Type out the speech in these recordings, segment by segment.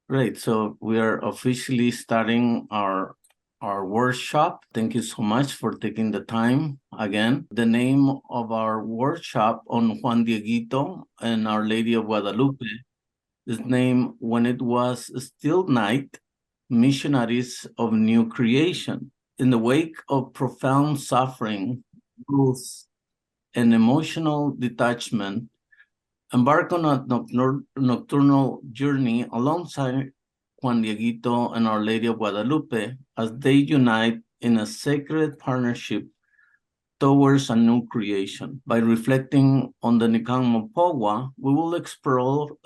Great. So we are officially starting our workshop. Thank you so much for taking the time again. The name of our workshop on Juan Dieguito and Our Lady of Guadalupe is named When It Was Still Night, Missionaries of New Creation. In the wake of profound suffering, growth, and emotional detachment, embark on a nocturnal journey alongside Juan Dieguito and Our Lady of Guadalupe as they unite in a sacred partnership towards a new creation. By reflecting on the Nican Mopowa, we will explore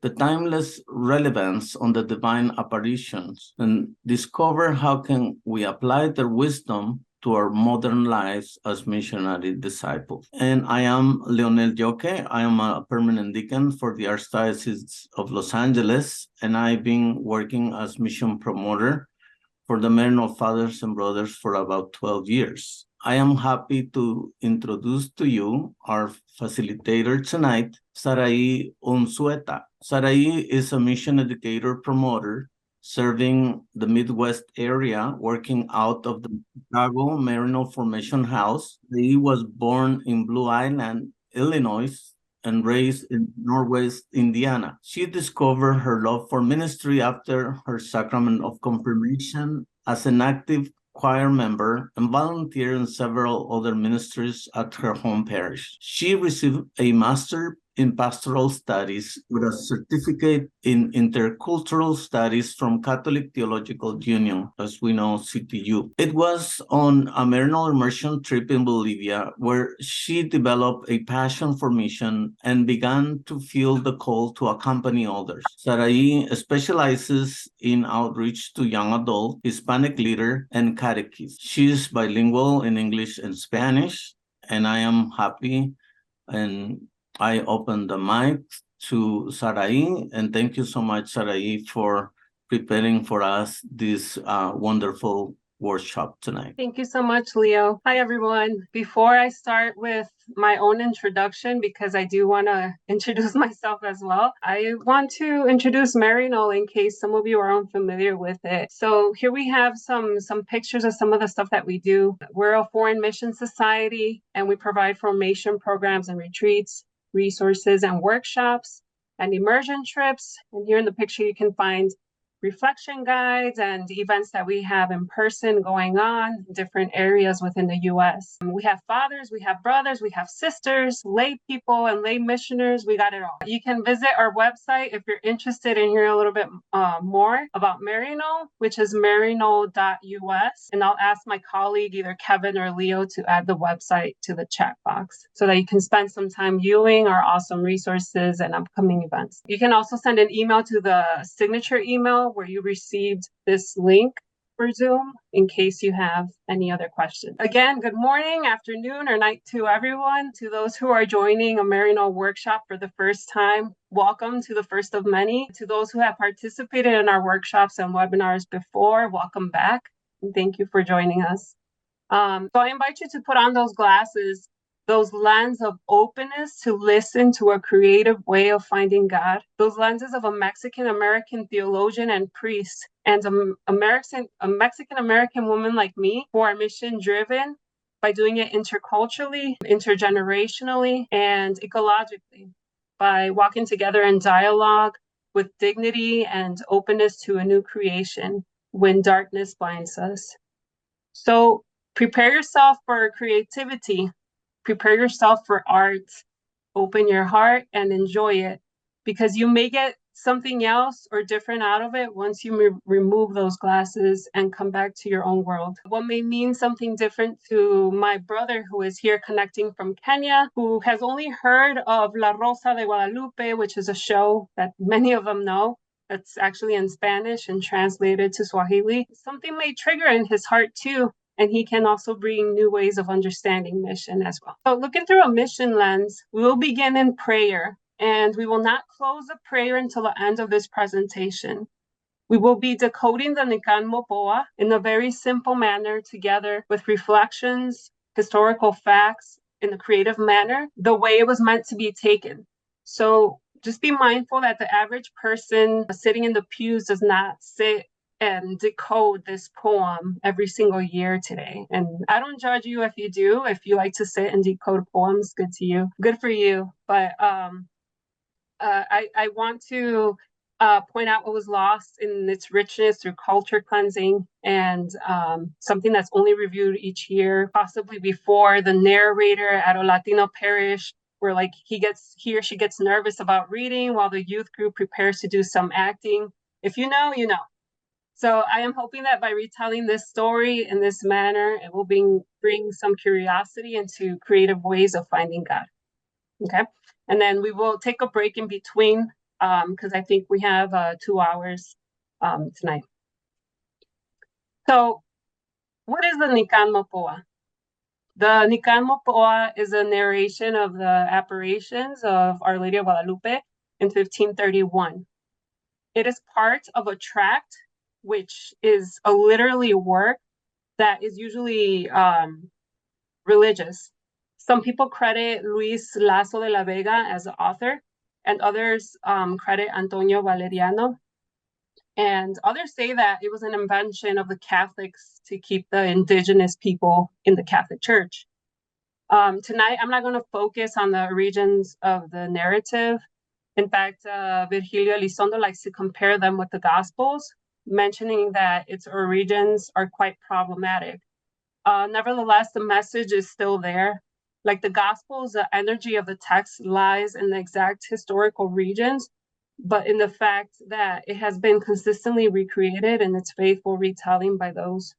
the timeless relevance on the divine apparitions and discover how can we apply their wisdom to our modern lives as missionary disciples. And I am Leonel Joque. I am a permanent deacon for the Archdiocese of Los Angeles, and I've been working as mission promoter for the Maryknoll Fathers and Brothers for about 12 years. I am happy to introduce to you our facilitator tonight, Sarai Unzueta. Sarai is a mission educator promoter serving the Midwest area, working out of the Chicago Maryknoll Formation House. He was born in Blue Island, Illinois, and raised in Northwest Indiana. She discovered her love for ministry after her sacrament of confirmation as an active choir member and volunteered in several other ministries at her home parish. She received a master in pastoral studies with a certificate in intercultural studies from Catholic Theological Union, as we know, CTU. It was on a Maryknoll immersion trip in Bolivia where she developed a passion for mission and began to feel the call to accompany others. Sarai specializes in outreach to young adult, Hispanic leader, and catechists. She is bilingual in English and Spanish, and I am happy and I open the mic to Sarai, and thank you so much, Sarai, for preparing for us this wonderful workshop tonight. Thank you so much, Leo. Hi, everyone. Before I start with my own introduction, because I do want to introduce myself as well, I want to introduce Maryknoll in case some of you are unfamiliar with it. So here we have some pictures of some of the stuff that we do. We're a foreign mission society, and we provide formation programs and retreats, resources and workshops, and immersion trips. And here in the picture, you can find reflection guides and events that we have in person going on in different areas within the US. We have fathers, we have brothers, we have sisters, lay people and lay missioners. We got it all. You can visit our website if you're interested in hearing a little bit more about Maryknoll, which is maryknoll.us. And I'll ask my colleague, either Kevin or Leo, to add the website to the chat box so that you can spend some time viewing our awesome resources and upcoming events. You can also send an email to the signature email where you received this link for Zoom in case you have any other questions. Again, good morning, afternoon, or night to everyone. To those who are joining a Maryknoll workshop for the first time, welcome to the first of many. To those who have participated in our workshops and webinars before, welcome back, and thank you for joining us. So I invite you to put on those glasses, those lenses of openness to listen to a creative way of finding God, those lenses of a Mexican-American theologian and priest, and a Mexican-American woman like me who are mission-driven by doing it interculturally, intergenerationally, and ecologically, by walking together in dialogue with dignity and openness to a new creation when darkness blinds us. So prepare yourself for creativity. Prepare yourself for art. Open your heart and enjoy it, because you may get something else or different out of it once you remove those glasses and come back to your own world. What may mean something different to my brother who is here connecting from Kenya, who has only heard of La Rosa de Guadalupe, which is a show that many of them know. That's actually in Spanish and translated to Swahili. Something may trigger in his heart too, and he can also bring new ways of understanding mission as well. So looking through a mission lens, we will begin in prayer, and we will not close the prayer until the end of this presentation. We will be decoding the Nican Mopoa in a very simple manner together with reflections, historical facts in a creative manner, the way it was meant to be taken. So just be mindful that the average person sitting in the pews does not sit and decode this poem every single year today. And I don't judge you if you do. If you like to sit and decode poems, good to you. Good for you. But I want to point out what was lost in its richness through culture cleansing, and something that's only reviewed each year, possibly before the narrator at a Latino parish, where like he or she gets nervous about reading while the youth group prepares to do some acting. If you know, you know. So I am hoping that by retelling this story in this manner, it will bring some curiosity into creative ways of finding God. Okay, and then we will take a break in between, because I think we have 2 hours tonight. So what is the Nican Mopoa? The Nican Mopoa is a narration of the apparitions of Our Lady of Guadalupe in 1531. It is part of a tract, which is a literary work that is usually religious. Some people credit Luis Lasso de la Vega as the author, and others credit Antonio Valeriano. And others say that it was an invention of the Catholics to keep the indigenous people in the Catholic Church. Tonight, I'm not going to focus on the origins of the narrative. In fact, Virgilio Elizondo likes to compare them with the Gospels, mentioning that its origins are quite problematic. Nevertheless, the message is still there. Like the Gospels, the energy of the text lies in the exact historical regions, but in the fact that it has been consistently recreated in its faithful retelling by those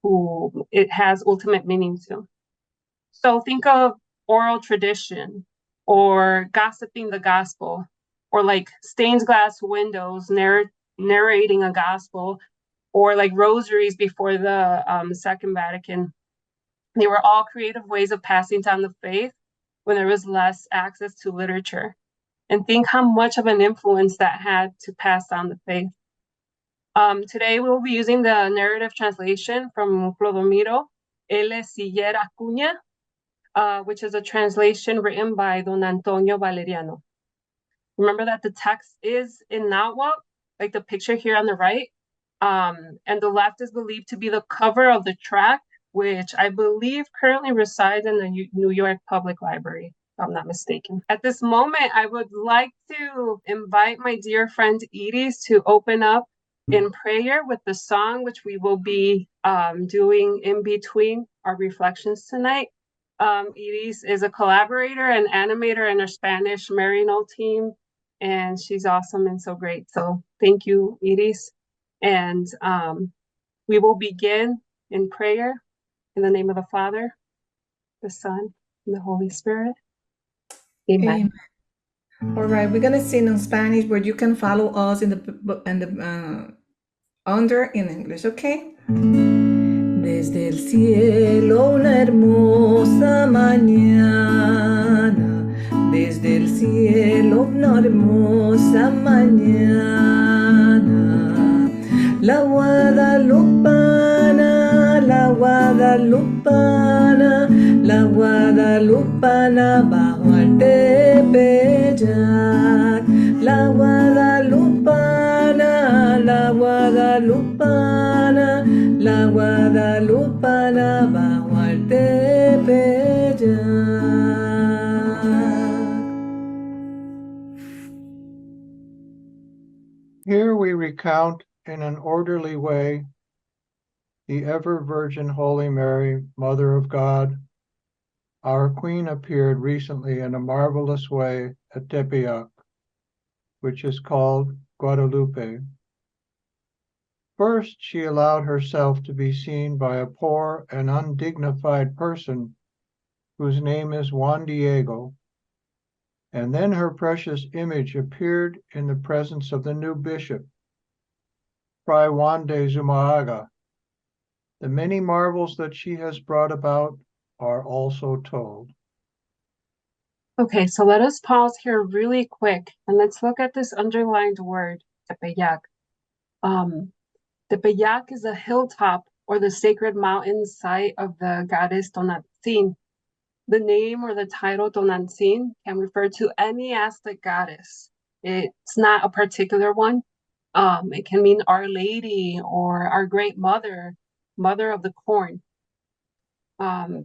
who it has ultimate meaning to. So think of oral tradition, or gossiping the gospel, or like stained glass windows narrating a gospel, or like rosaries before the Second Vatican. They were all creative ways of passing down the faith when there was less access to literature. And think how much of an influence that had to pass down the faith. Today, we will be using the narrative translation from Clodomiro L. Siller Acuña, which is a translation written by Don Antonio Valeriano. Remember that the text is in Nahuatl, like the picture here on the right, and the left is believed to be the cover of the tract, which I believe currently resides in the New York Public Library, if I'm not mistaken. At this moment, I would like to invite my dear friend Iris to open up in prayer with the song, which we will be doing in between our reflections tonight. Iris is a collaborator and animator in our Spanish Maryknoll team, and she's awesome and so great. So thank you, Iris. And we will begin in prayer in the name of the Father, the Son, and the Holy Spirit. Amen. All right, we're gonna sing in Spanish, where you can follow us in the under in English, okay? Desde el cielo una hermosa mañana, desde el cielo una hermosa mañana, la guadalupana, la guadalupana, la guadalupana bajo el tepeyac, la guadalupana, la guadalupana, la guadalupana bajo el tepeyac. Here we recount in an orderly way the ever-Virgin Holy Mary, Mother of God. Our Queen appeared recently in a marvelous way at Tepeyac, which is called Guadalupe. First, she allowed herself to be seen by a poor and undignified person whose name is Juan Diego, and then her precious image appeared in the presence of the new bishop, Fray Juan de Zumarraga. The many marvels that she has brought about are also told. Okay, so let us pause here really quick and let's look at this underlined word, Tepeyac. Tepeyac is a hilltop or the sacred mountain site of the goddess Tonantzin. The name or the title Tonantzin can refer to any Aztec goddess. It's not a particular one. It can mean Our Lady or our Great Mother, Mother of the Corn.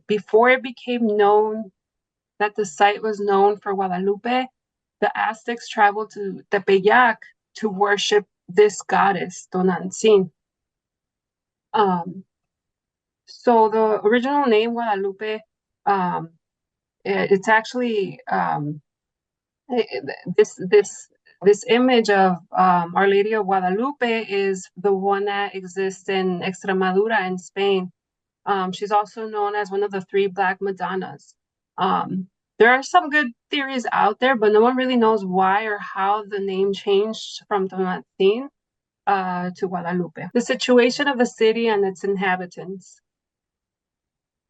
Before it became known that the site was known for Guadalupe, the Aztecs traveled to Tepeyac to worship this goddess, Tonantzin. So the original name Guadalupe, it's actually this image of Our Lady of Guadalupe is the one that exists in Extremadura in Spain. She's also known as one of the 3 Black Madonnas. There are some good theories out there, but no one really knows why or how the name changed from Tonantzin to Guadalupe. The situation of the city and its inhabitants.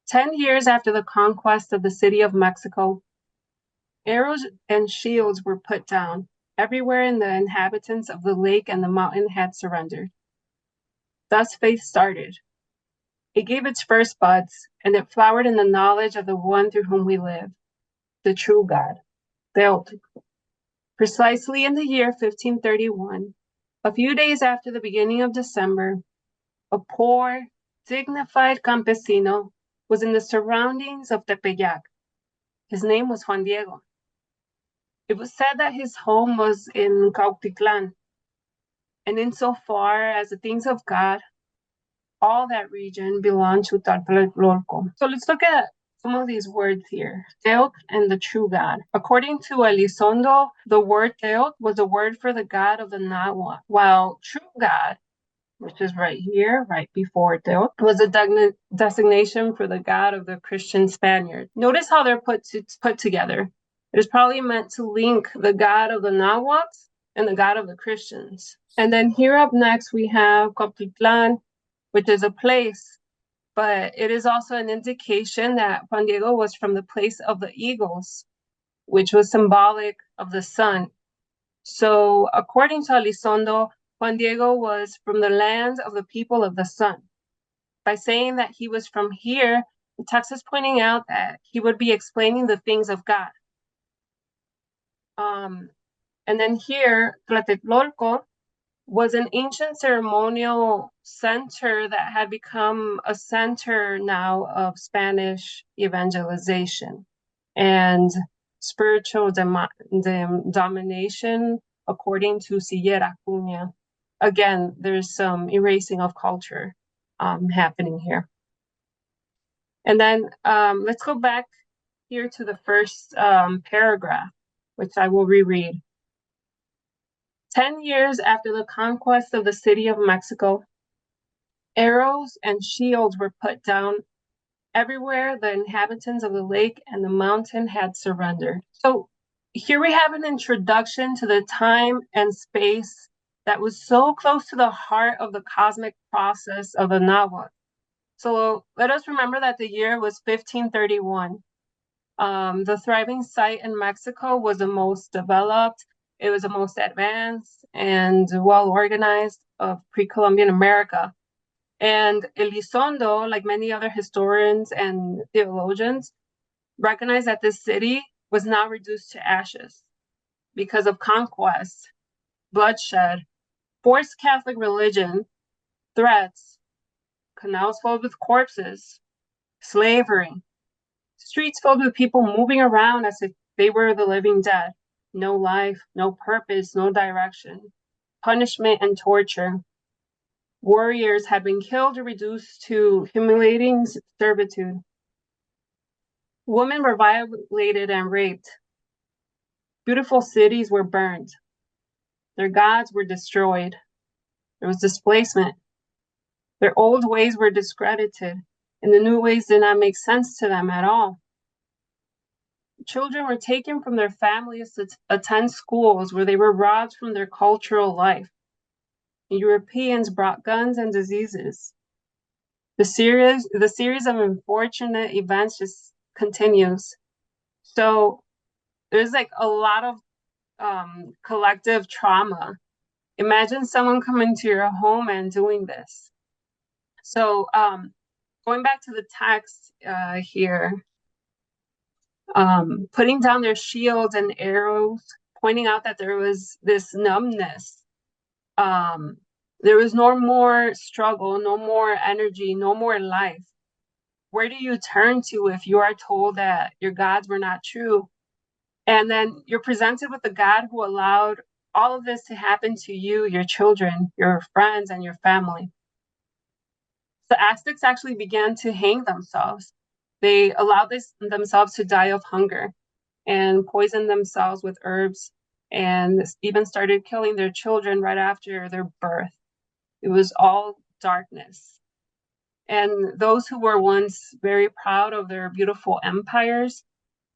10 years after the conquest of the city of Mexico, arrows and shields were put down everywhere, and the inhabitants of the lake and the mountain had surrendered. Thus faith started. It gave its first buds, and it flowered in the knowledge of the one through whom we live, the true God, Teotl. Precisely in the year 1531, a few days after the beginning of December, a poor, dignified campesino was in the surroundings of Tepeyac. His name was Juan Diego. It was said that his home was in Cautitlan, and insofar as the things of God, all that region belonged to Tlatelolco. So let's look at some of these words here. Teotl and the true God. According to Elizondo, the word Teotl was a word for the God of the Nahuatl, while true God, which is right here, right before Teotl, was a designation for the God of the Christian Spaniard. Notice how they're put together. It is probably meant to link the God of the Nahuatl and the God of the Christians. And then here up next, we have Cautitlan, which is a place, but it is also an indication that Juan Diego was from the place of the eagles, which was symbolic of the sun. So according to Elizondo, Juan Diego was from the land of the people of the sun. By saying that he was from here, the text is pointing out that he would be explaining the things of God. And then here, Tlatelolco was an ancient ceremonial center that had become a center now of Spanish evangelization and spiritual domination, according to Sillera Cunha. Again, there's some erasing of culture happening here. And then let's go back here to the first paragraph, which I will reread. 10 years after the conquest of the city of Mexico, arrows and shields were put down everywhere. The inhabitants of the lake and the mountain had surrendered. So here we have an introduction to the time and space that was so close to the heart of the cosmic process of the Nahuatl. So let us remember that the year was 1531. The thriving site in Mexico was the most developed. It was the most advanced and well-organized of pre-Columbian America. And Elizondo, like many other historians and theologians, recognized that this city was now reduced to ashes because of conquest, bloodshed, forced Catholic religion, threats, canals filled with corpses, slavery, streets filled with people moving around as if they were the living dead. No life, no purpose, no direction, punishment and torture. Warriors had been killed or reduced to humiliating servitude. Women were violated and raped. Beautiful cities were burned. Their gods were destroyed. There was displacement. Their old ways were discredited, and the new ways did not make sense to them at all. Children were taken from their families to attend schools where they were robbed from their cultural life. Europeans brought guns and diseases. The series of unfortunate events just continues. So there's like a lot of collective trauma. Imagine someone coming to your home and doing this. So going back to the text here, putting down their shields and arrows, pointing out that there was this numbness. There was no more struggle, no more energy, no more life. Where do you turn to if you are told that your gods were not true? And then you're presented with a God who allowed all of this to happen to you, your children, your friends, and your family. The Aztecs actually began to hang themselves. They allowed themselves to die of hunger and poisoned themselves with herbs, and even started killing their children right after their birth. It was all darkness. And those who were once very proud of their beautiful empires,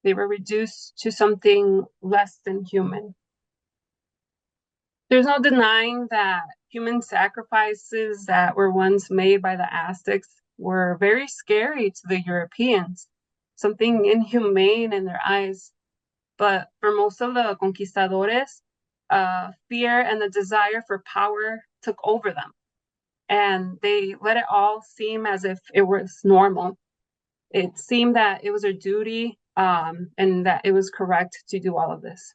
they were reduced to something less than human. There's no denying that human sacrifices that were once made by the Aztecs were very scary to the Europeans, something inhumane in their eyes. But for most of the conquistadores, fear and the desire for power took over them. And they let it all seem as if it was normal. It seemed that it was a duty, and that it was correct to do all of this.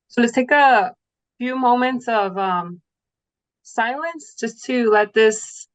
So let's take a few moments of silence just to let this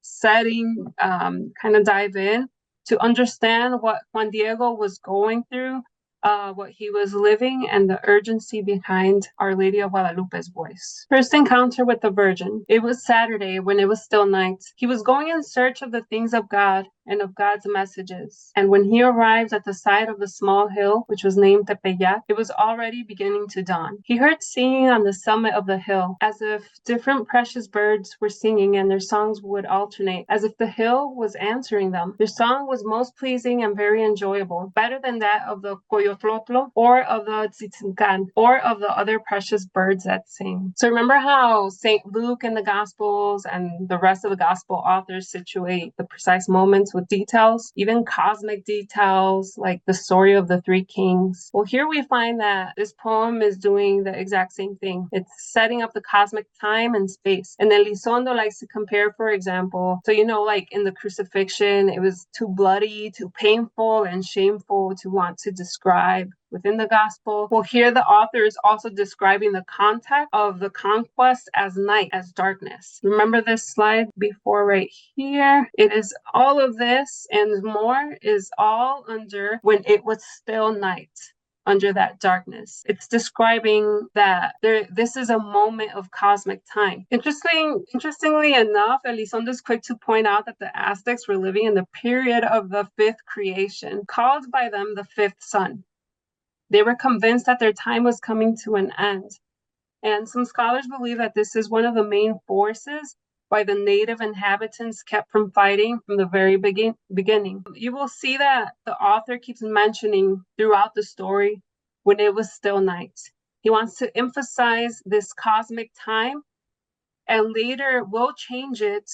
setting kind of dive in, to understand what Juan Diego was going through, what he was living, and the urgency behind Our Lady of Guadalupe's voice. First encounter with the Virgin. It was Saturday when it was still night. He was going in search of the things of God and of God's messages. And when he arrived at the side of the small hill, which was named Tepeyac, it was already beginning to dawn. He heard singing on the summit of the hill, as if different precious birds were singing and their songs would alternate, as if the hill was answering them. Their song was most pleasing and very enjoyable, better than that of the coyotlotlo or of the tzitzincan or of the other precious birds that sing. So remember how St. Luke in the Gospels and the rest of the Gospel authors situate the precise moments with details, even cosmic details, like the story of the three kings. Well, here we find that this poem is doing the exact same thing. It's setting up the cosmic time and space. And Elizondo likes to compare, for example, so like in the crucifixion, it was too bloody, too painful, and shameful to want to describe within the gospel. Well, here the author is also describing the context of the conquest as night, as darkness. Remember this slide before right here? It is all of this and more is all under when it was still night, under that darkness. It's describing that this is a moment of cosmic time. Interestingly enough, Elizondo is quick to point out that the Aztecs were living in the period of the fifth creation, called by them the fifth sun. They were convinced that their time was coming to an end. And some scholars believe that this is one of the main forces why the native inhabitants kept from fighting from the very beginning. You will see that the author keeps mentioning throughout the story when it was still night. He wants to emphasize this cosmic time, and later we'll change it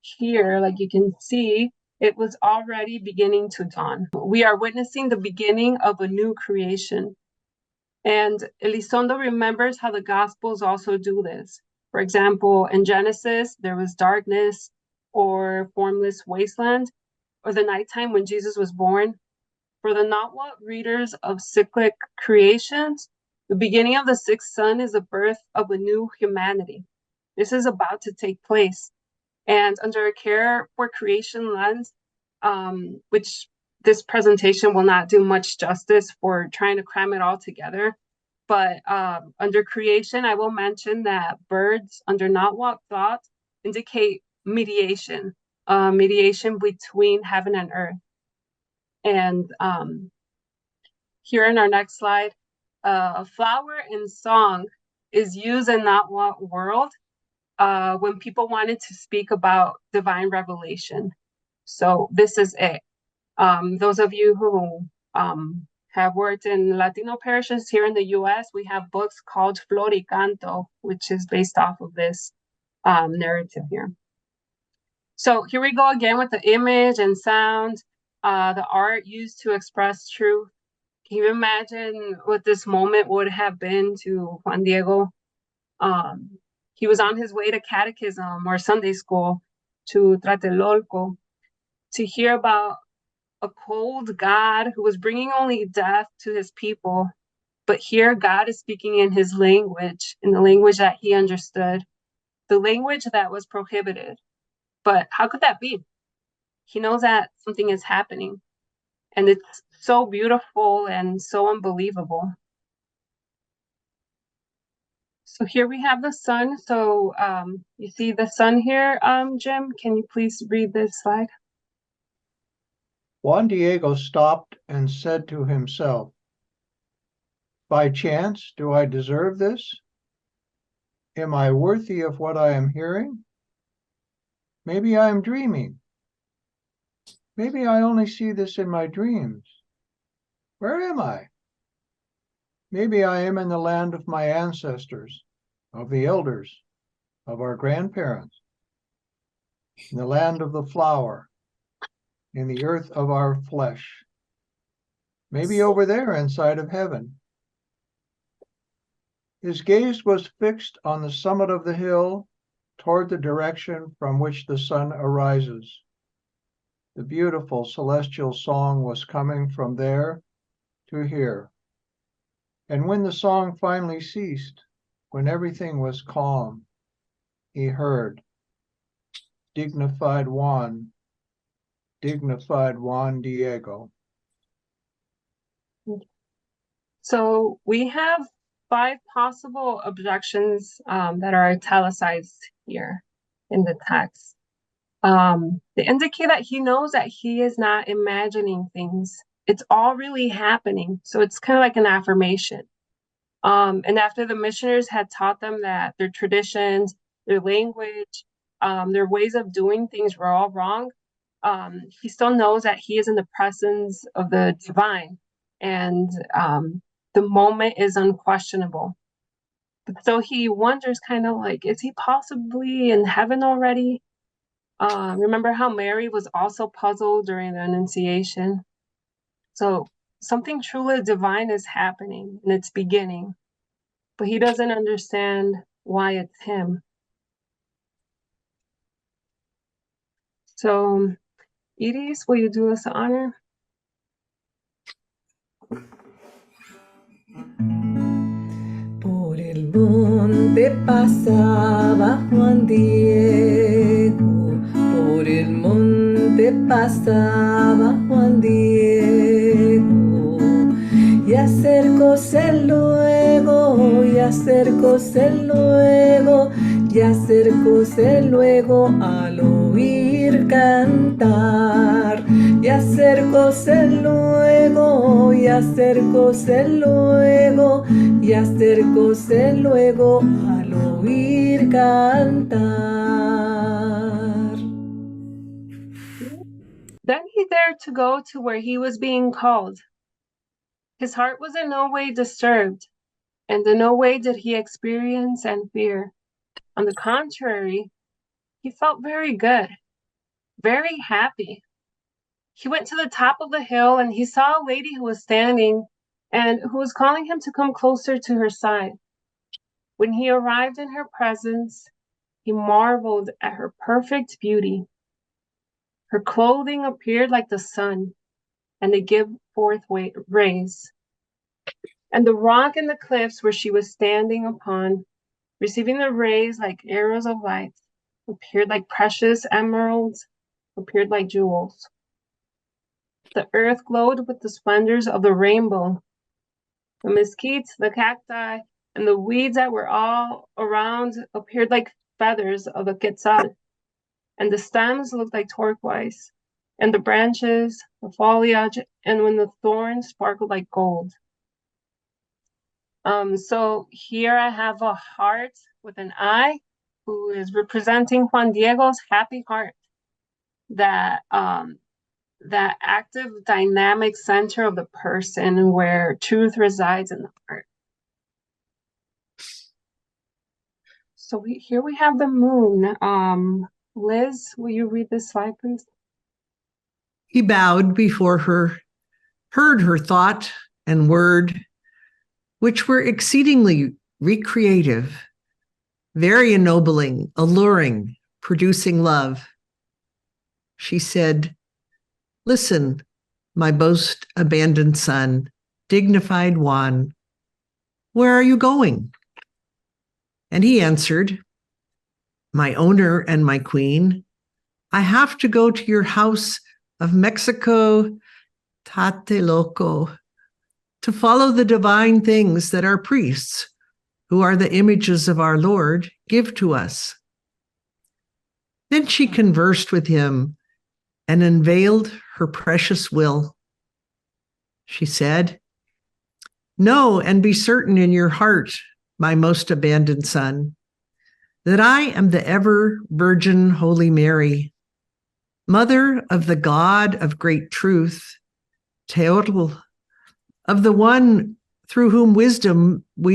here, like you can see, it was already beginning to dawn. We are witnessing the beginning of a new creation. And Elizondo remembers how the Gospels also do this. For example, in Genesis, there was darkness or formless wasteland, or the nighttime when Jesus was born. For the Nahuatl readers of cyclic creations, the beginning of the sixth sun is the birth of a new humanity. This is about to take place. And under a care for creation lens, which this presentation will not do much justice for trying to cram it all together. But under creation, I will mention that birds under Nahuatl thought indicate mediation between heaven and earth. And here in our next slide, flower in song is used in Nahuatl world when people wanted to speak about divine revelation. So this is it. Those of you who have worked in Latino parishes here in the US, we have books called Flor y Canto, which is based off of this narrative here. So here we go again with the image and sound, the art used to express truth. Can you imagine what this moment would have been to Juan Diego? He was on his way to catechism or Sunday school, to Tlatelolco, to hear about a cold God who was bringing only death to his people. But here God is speaking in his language, in the language that he understood, the language that was prohibited. But how could that be? He knows that something is happening, and it's so beautiful and so unbelievable. So here we have the sun. So you see the sun here, Jim? Can you please read this slide? Juan Diego stopped and said to himself, "By chance, do I deserve this? Am I worthy of what I am hearing? Maybe I am dreaming. Maybe I only see this in my dreams. Where am I? Maybe I am in the land of my ancestors, of the elders, of our grandparents, in the land of the flower, in the earth of our flesh. Maybe over there inside of heaven." His gaze was fixed on the summit of the hill toward the direction from which the sun arises. The beautiful celestial song was coming from there to here. And when the song finally ceased, when everything was calm, he heard, dignified Juan Diego. So we have 5 possible objections that are italicized here in the text. They indicate that he knows that he is not imagining things. It's all really happening. So it's kind of like an affirmation. And after the missionaries had taught them that their traditions, their language, their ways of doing things were all wrong, he still knows that he is in the presence of the divine, and the moment is unquestionable. But so he wonders, kind of like, is he possibly in heaven already? Remember how Mary was also puzzled during the Annunciation? So something truly divine is happening, and it's beginning, but he doesn't understand why it's him. So, Iris, will you do us the honor? Por el monte pasaba Juan Diego, por el monte pasaba Juan Diego, y acercóse luego, y acercóse luego, y acercóse luego al oír cantar, y acercóse luego, y acercóse luego, y acercóse luego al oír cantar. Then he dared to go to where he was being called. His heart was in no way disturbed, and in no way did he experience and fear. On the contrary, he felt very good, very happy. He went to the top of the hill, and he saw a lady who was standing and who was calling him to come closer to her side. When he arrived in her presence, he marveled at her perfect beauty. Her clothing appeared like the sun, and they give forth rays. And the rock and the cliffs where she was standing upon, receiving the rays like arrows of light, appeared like precious emeralds, appeared like jewels. The earth glowed with the splendors of the rainbow. The mesquites, the cacti, and the weeds that were all around appeared like feathers of a quetzal, and the stems looked like turquoise, and the branches, the foliage, and when the thorns sparkled like gold. So here I have a heart with an eye who is representing Juan Diego's happy heart, that active, dynamic center of the person where truth resides in the heart. So here we have the moon. Liz, will you read this slide, please? He bowed before her, heard her thought and word, which were exceedingly recreative, very ennobling, alluring, producing love. She said, "Listen, my most abandoned son, dignified Juan, where are you going? And he answered, my owner and my queen, I have to go to your house of Mexico, Tlatelolco, to follow the divine things that our priests, who are the images of our Lord, give to us. Then she conversed with him and unveiled her precious will. She said, know and be certain in your heart, my most abandoned son, that I am the ever Virgin Holy Mary, Mother of the God of great truth, Teotl, of the one through whom we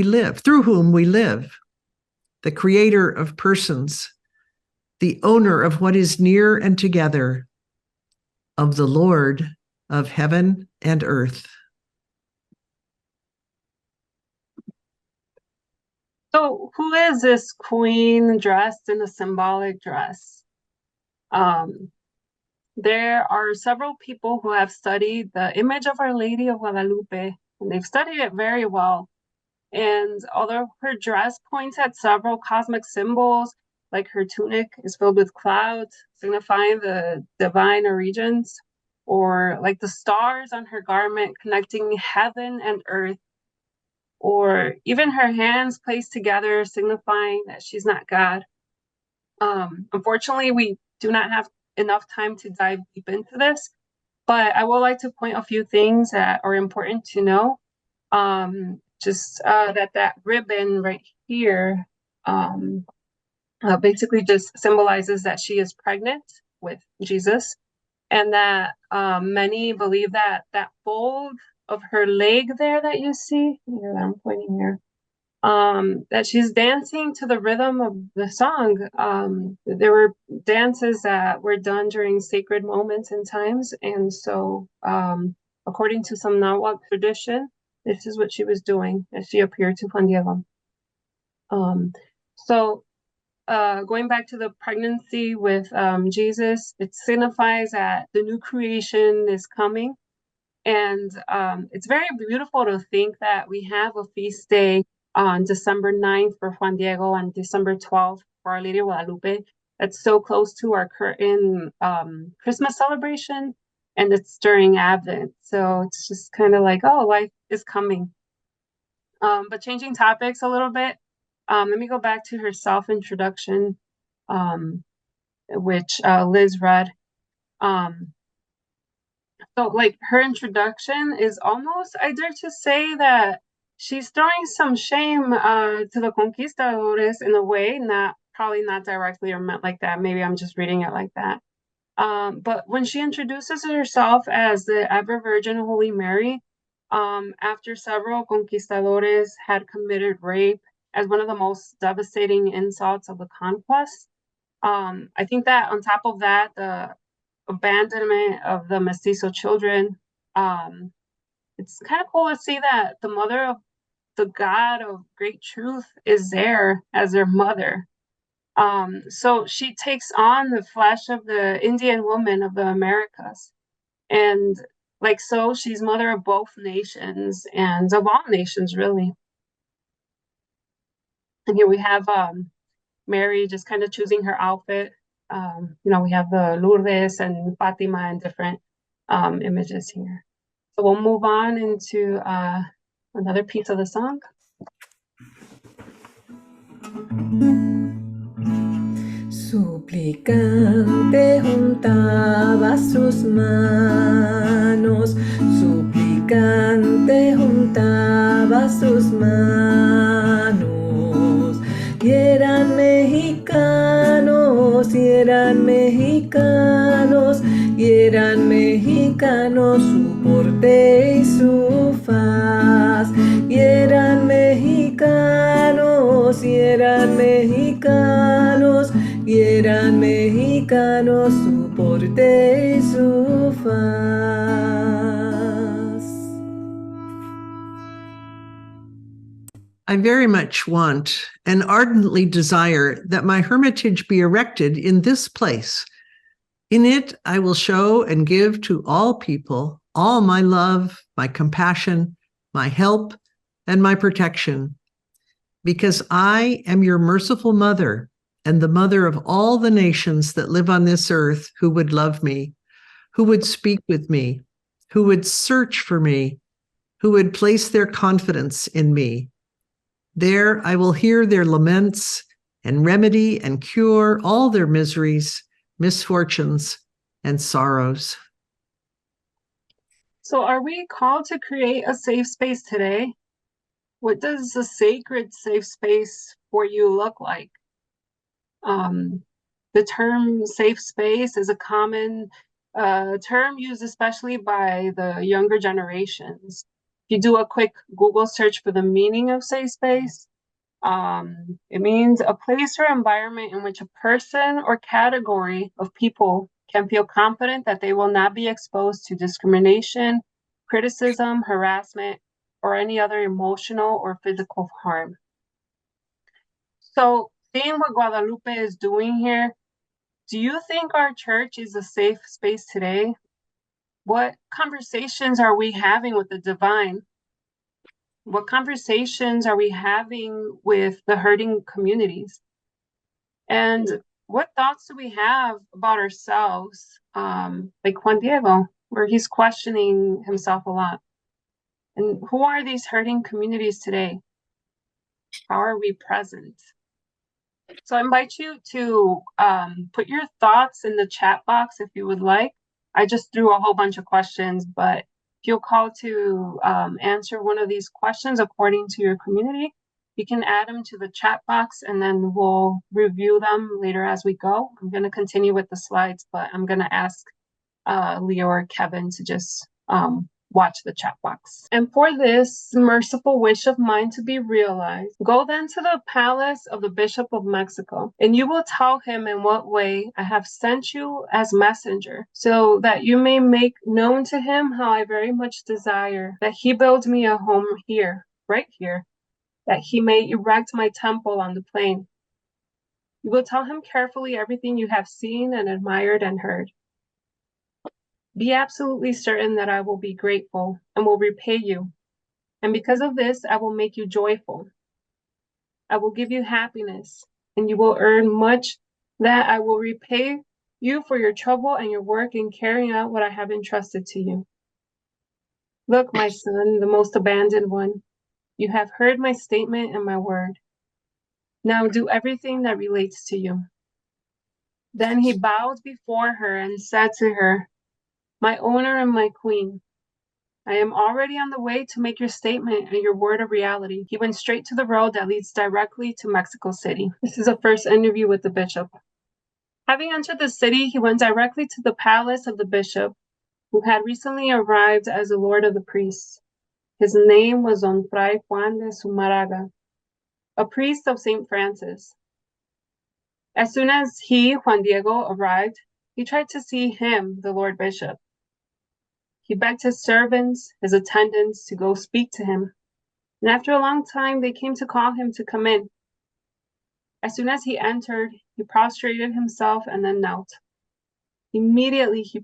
live, the creator of persons, the owner of what is near and together, of the Lord of heaven and earth. So who is this queen dressed in a symbolic dress? There are several people who have studied the image of Our Lady of Guadalupe, and they've studied it very well. And although her dress points at several cosmic symbols, like her tunic is filled with clouds, signifying the divine regions, or like the stars on her garment connecting heaven and earth, or even her hands placed together, signifying that she's not God. Unfortunately, we do not have enough time to dive deep into this, but I would like to point a few things that are important to know. That ribbon right here basically just symbolizes that she is pregnant with Jesus, and that many believe that that fold of her leg there that you see, here I'm pointing here, that she's dancing to the rhythm of the song. There were dances that were done during sacred moments and times, and so according to some Nahuatl tradition, this is what she was doing as she appeared to Juan Diego. Going back to the pregnancy with Jesus, it signifies that the new creation is coming. And it's very beautiful to think that we have a feast day on December 9th for Juan Diego and December 12th for Our Lady of Guadalupe. That's so close to our current Christmas celebration, and it's during Advent. So it's just kind of like, oh, life is coming. But changing topics a little bit, let me go back to her self-introduction, which Liz read. So like her introduction is almost, I dare to say that she's throwing some shame to the conquistadores in a way, probably not directly or meant like that. Maybe I'm just reading it like that. But when she introduces herself as the ever Virgin Holy Mary, after several conquistadores had committed rape as one of the most devastating insults of the conquest, I think that on top of that, the abandonment of the mestizo children, it's kind of cool to see that the mother of the God of great truth is there as their mother. So she takes on the flesh of the Indian woman of the Americas, and like so she's mother of both nations and of all nations, really. And here we have Mary just kind of choosing her outfit. We have the Lourdes and Fatima and different images here. So we'll move on into another piece of the song. Suplicante juntaba sus manos, suplicante juntaba sus manos, y eran mexicanos, y eran mexicanos, y eran mexicanos su porte y su faz, y eran mexicanos, y eran mexicanos, y eran mexicanos su porte y su faz. I very much want and ardently desire that my hermitage be erected in this place. In it, I will show and give to all people all my love, my compassion, my help, and my protection, because I am your merciful mother and the mother of all the nations that live on this earth who would love me, who would speak with me, who would search for me, who would place their confidence in me. There I will hear their laments and remedy and cure all their miseries, misfortunes, and sorrows. So are we called to create a safe space today? What does a sacred safe space for you look like? The term safe space is a common term used especially by the younger generations. If you do a quick Google search for the meaning of safe space, it means a place or environment in which a person or category of people can feel confident that they will not be exposed to discrimination, criticism, harassment, or any other emotional or physical harm. So, seeing what Guadalupe is doing here, do you think our church is a safe space today? What conversations are we having with the divine? What conversations are we having with the hurting communities? And what thoughts do we have about ourselves, like Juan Diego, where he's questioning himself a lot? And who are these hurting communities today? How are we present? So I invite you to put your thoughts in the chat box if you would like. I just threw a whole bunch of questions, but if you'll call to answer one of these questions according to your community, you can add them to the chat box and then we'll review them later as we go. I'm going to continue with the slides, but I'm going to ask Leo or Kevin to just watch the chat box. And for this merciful wish of mine to be realized, go then to the palace of the Bishop of Mexico, and you will tell him in what way I have sent you as messenger, so that you may make known to him how I very much desire that he build me a home here, right here, that he may erect my temple on the plain. You will tell him carefully everything you have seen and admired and heard. Be absolutely certain that I will be grateful and will repay you. And because of this, I will make you joyful. I will give you happiness, and you will earn much that I will repay you for your trouble and your work in carrying out what I have entrusted to you. Look, my son, the most abandoned one, you have heard my statement and my word. Now do everything that relates to you. Then he bowed before her and said to her, my owner and my queen, I am already on the way to make your statement and your word a reality. He went straight to the road that leads directly to Mexico City. This is a first interview with the bishop. Having entered the city, he went directly to the palace of the bishop, who had recently arrived as the lord of the priests. His name was Don Fray Juan de Zumárraga, a priest of St. Francis. As soon as he, Juan Diego, arrived, he tried to see him, the Lord Bishop. He begged his servants, his attendants, to go speak to him, and after a long time they came to call him to come in. As soon as he entered, he prostrated himself and then knelt. Immediately he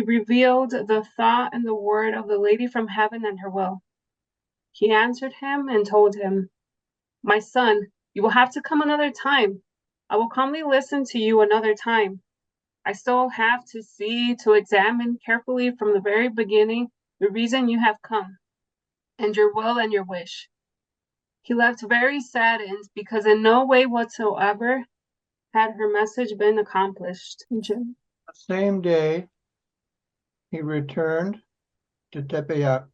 revealed the thought and the word of the Lady from heaven and her will. He answered him and told him, my son, you will have to come another time. I will calmly listen to you another time. I still have to examine carefully from the very beginning the reason you have come, and your will and your wish. He left very saddened because in no way whatsoever had her message been accomplished. The same day, he returned to Tepeyac.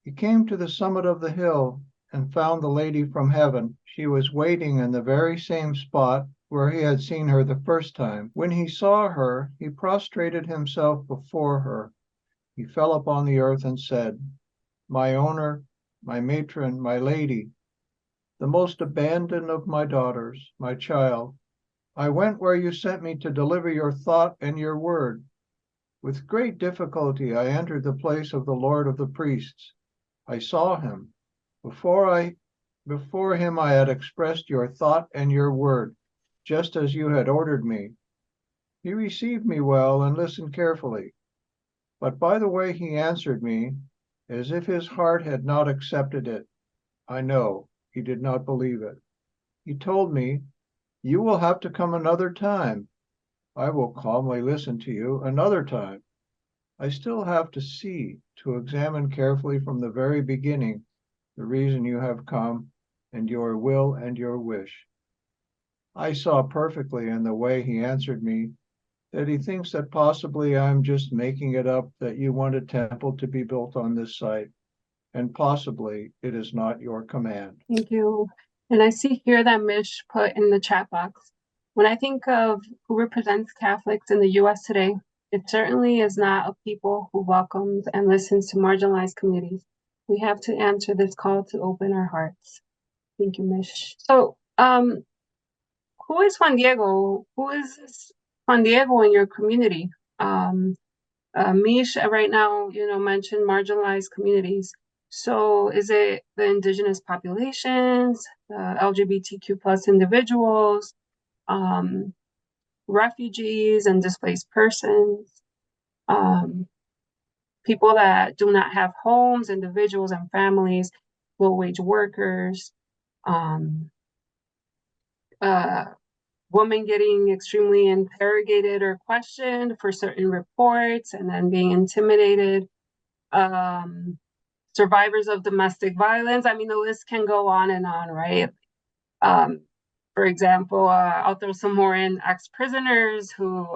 He came to the summit of the hill and found the Lady from heaven. She was waiting in the very same spot where he had seen her the first time. When he saw her, he prostrated himself before her. He fell upon the earth and said, my owner, my matron, my lady, the most abandoned of my daughters, my child, I went where you sent me to deliver your thought and your word. With great difficulty, I entered the place of the Lord of the priests. I saw him. Before him I had expressed your thought and your word, just as you had ordered me. He received me well and listened carefully. But by the way he answered me, as if his heart had not accepted it, I know he did not believe it. He told me, "You will have to come another time. I will calmly listen to you another time. I still have to see, to examine carefully from the very beginning the reason you have come, and your will and your wish." I saw perfectly in the way he answered me that he thinks that possibly I'm just making it up that you want a temple to be built on this site, and possibly it is not your command. Thank you. And I see here that Mish put in the chat box, when I think of who represents Catholics in the US today, it certainly is not a people who welcomes and listens to marginalized communities. We have to answer this call to open our hearts. Thank you, Mish. So, who is Juan Diego? Who is Juan Diego in your community? Mish right now, mentioned marginalized communities. So is it the indigenous populations, LGBTQ plus individuals, refugees and displaced persons, people that do not have homes, individuals and families, low-wage workers, women getting extremely interrogated or questioned for certain reports and then being intimidated, survivors of domestic violence. I mean, the list can go on and on, right? For example, I'll throw some more in: ex-prisoners who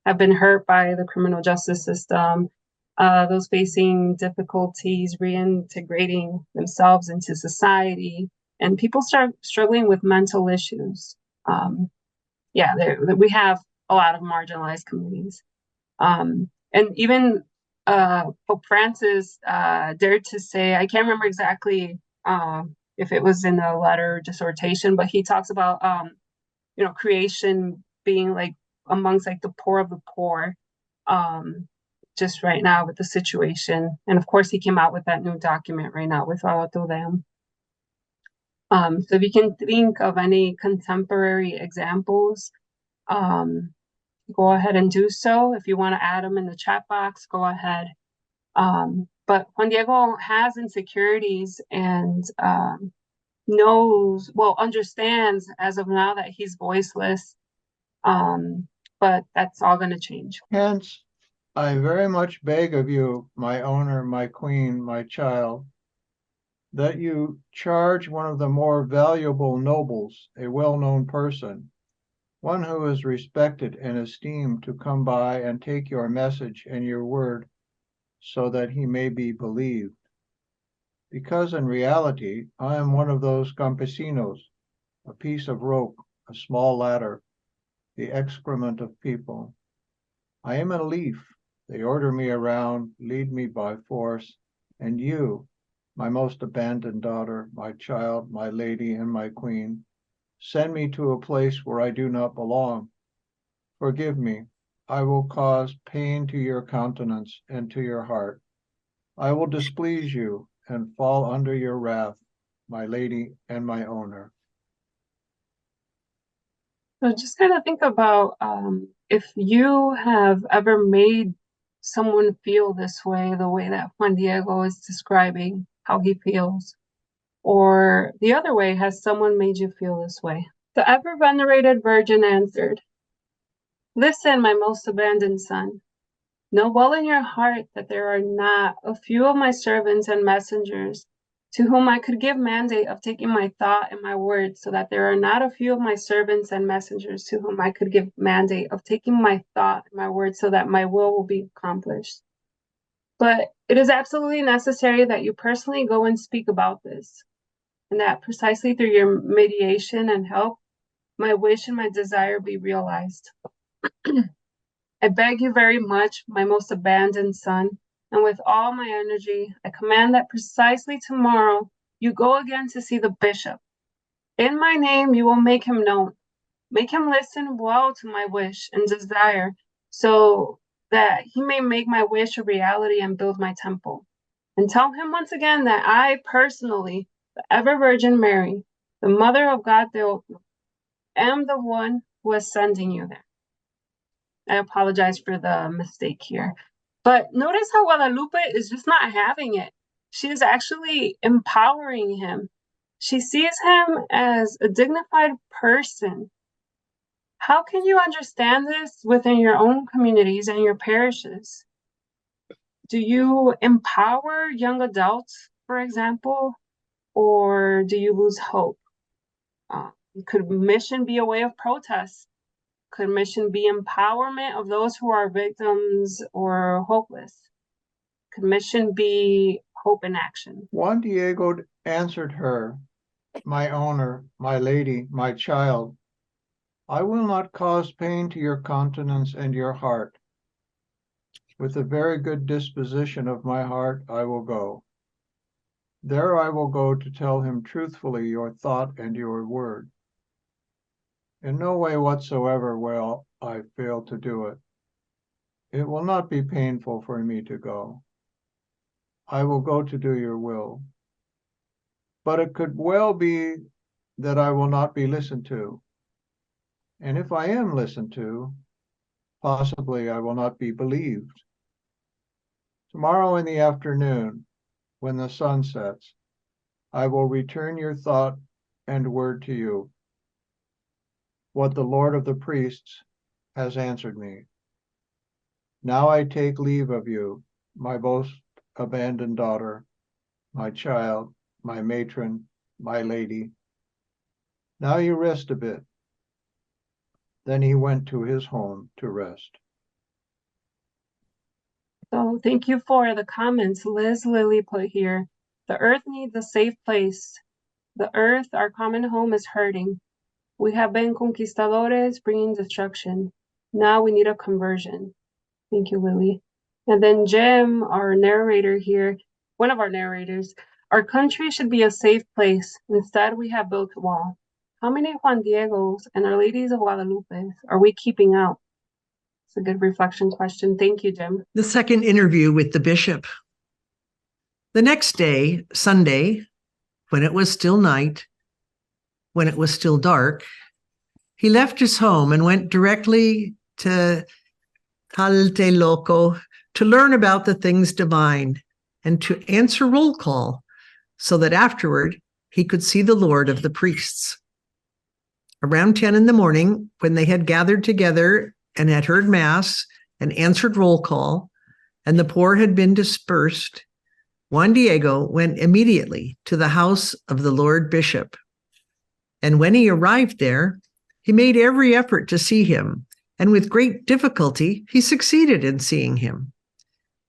have been hurt by the criminal justice system, those facing difficulties reintegrating themselves into society, and people start struggling with mental issues. We have a lot of marginalized communities. And even Pope Francis dared to say, I can't remember exactly if it was in a letter or dissertation, but he talks about, creation being like amongst like the poor of the poor, just right now with the situation. And of course, he came out with that new document right now with Our Lady. So if you can think of any contemporary examples, go ahead and do so. If you want to add them in the chat box, go ahead. But Juan Diego has insecurities and understands as of now that he's voiceless. But that's all going to change. Hence, I very much beg of you, my owner, my queen, my child, that you charge one of the more valuable nobles, a well-known person, one who is respected and esteemed, to come by and take your message and your word so that he may be believed. Because in reality, I am one of those campesinos, a piece of rope, a small ladder, the excrement of people. I am a leaf. They order me around, lead me by force, and you, my most abandoned daughter, my child, my lady, and my queen, send me to a place where I do not belong. Forgive me. I will cause pain to your countenance and to your heart. I will displease you and fall under your wrath, my lady and my owner. So just kind of think about if you have ever made someone feel this way, the way that Juan Diego is describing how he feels. Or the other way, has someone made you feel this way? The ever-venerated Virgin answered, "Listen, my most abandoned son. Know well in your heart that there are not a few of my servants and messengers to whom I could give mandate of taking my thought and my word, so that there are not a few of my servants and messengers to whom I could give mandate of taking my thought and my word, so that my will be accomplished. But it is absolutely necessary that you personally go and speak about this, and that precisely through your mediation and help, my wish and my desire be realized. I beg you very much, my most abandoned son, and with all my energy, I command that precisely tomorrow you go again to see the bishop. In my name, you will make him known. Make him listen well to my wish and desire, so that he may make my wish a reality and build my temple. And tell him once again that I personally, the ever Virgin Mary, the Mother of God, am the one who is sending you there." I apologize for the mistake here. But notice how Guadalupe is just not having it. She is actually empowering him. She sees him as a dignified person. How can you understand this within your own communities and your parishes? Do you empower young adults, for example, or do you lose hope? Could mission be a way of protest? Could mission be empowerment of those who are victims or hopeless? Could mission be hope in action? Juan Diego answered her, "My owner, my lady, my child, I will not cause pain to your countenance and your heart. With a very good disposition of my heart I will go. There I will go to tell him truthfully your thought and your word. In no way whatsoever will I fail to do it. It will not be painful for me to go. I will go to do your will. But it could well be that I will not be listened to. And if I am listened to, possibly I will not be believed. Tomorrow in the afternoon, when the sun sets, I will return your thought and word to you. What the Lord of the priests has answered me. Now I take leave of you, my most abandoned daughter, my child, my matron, my lady. Now you rest a bit." Then he went to his home to rest. So thank you for the comments. Liz Lily put here, the earth needs a safe place. The earth, our common home, is hurting. We have been conquistadores, bringing destruction. Now we need a conversion. Thank you, Lily. And then Jim, our narrator here, one of our narrators, our country should be a safe place. Instead, we have built a wall. How many Juan Diegos and Our Ladies of Guadalupe are we keeping out? It's a good reflection question. Thank you, Jim. The second interview with the bishop. The next day, Sunday, when it was still night, when it was still dark, he left his home and went directly to Tlatelolco to learn about the things divine and to answer roll call so that afterward he could see the Lord of the priests. Around 10 in the morning, when they had gathered together and had heard Mass and answered roll call, and the poor had been dispersed, Juan Diego went immediately to the house of the Lord Bishop. And when he arrived there, he made every effort to see him, and with great difficulty, he succeeded in seeing him.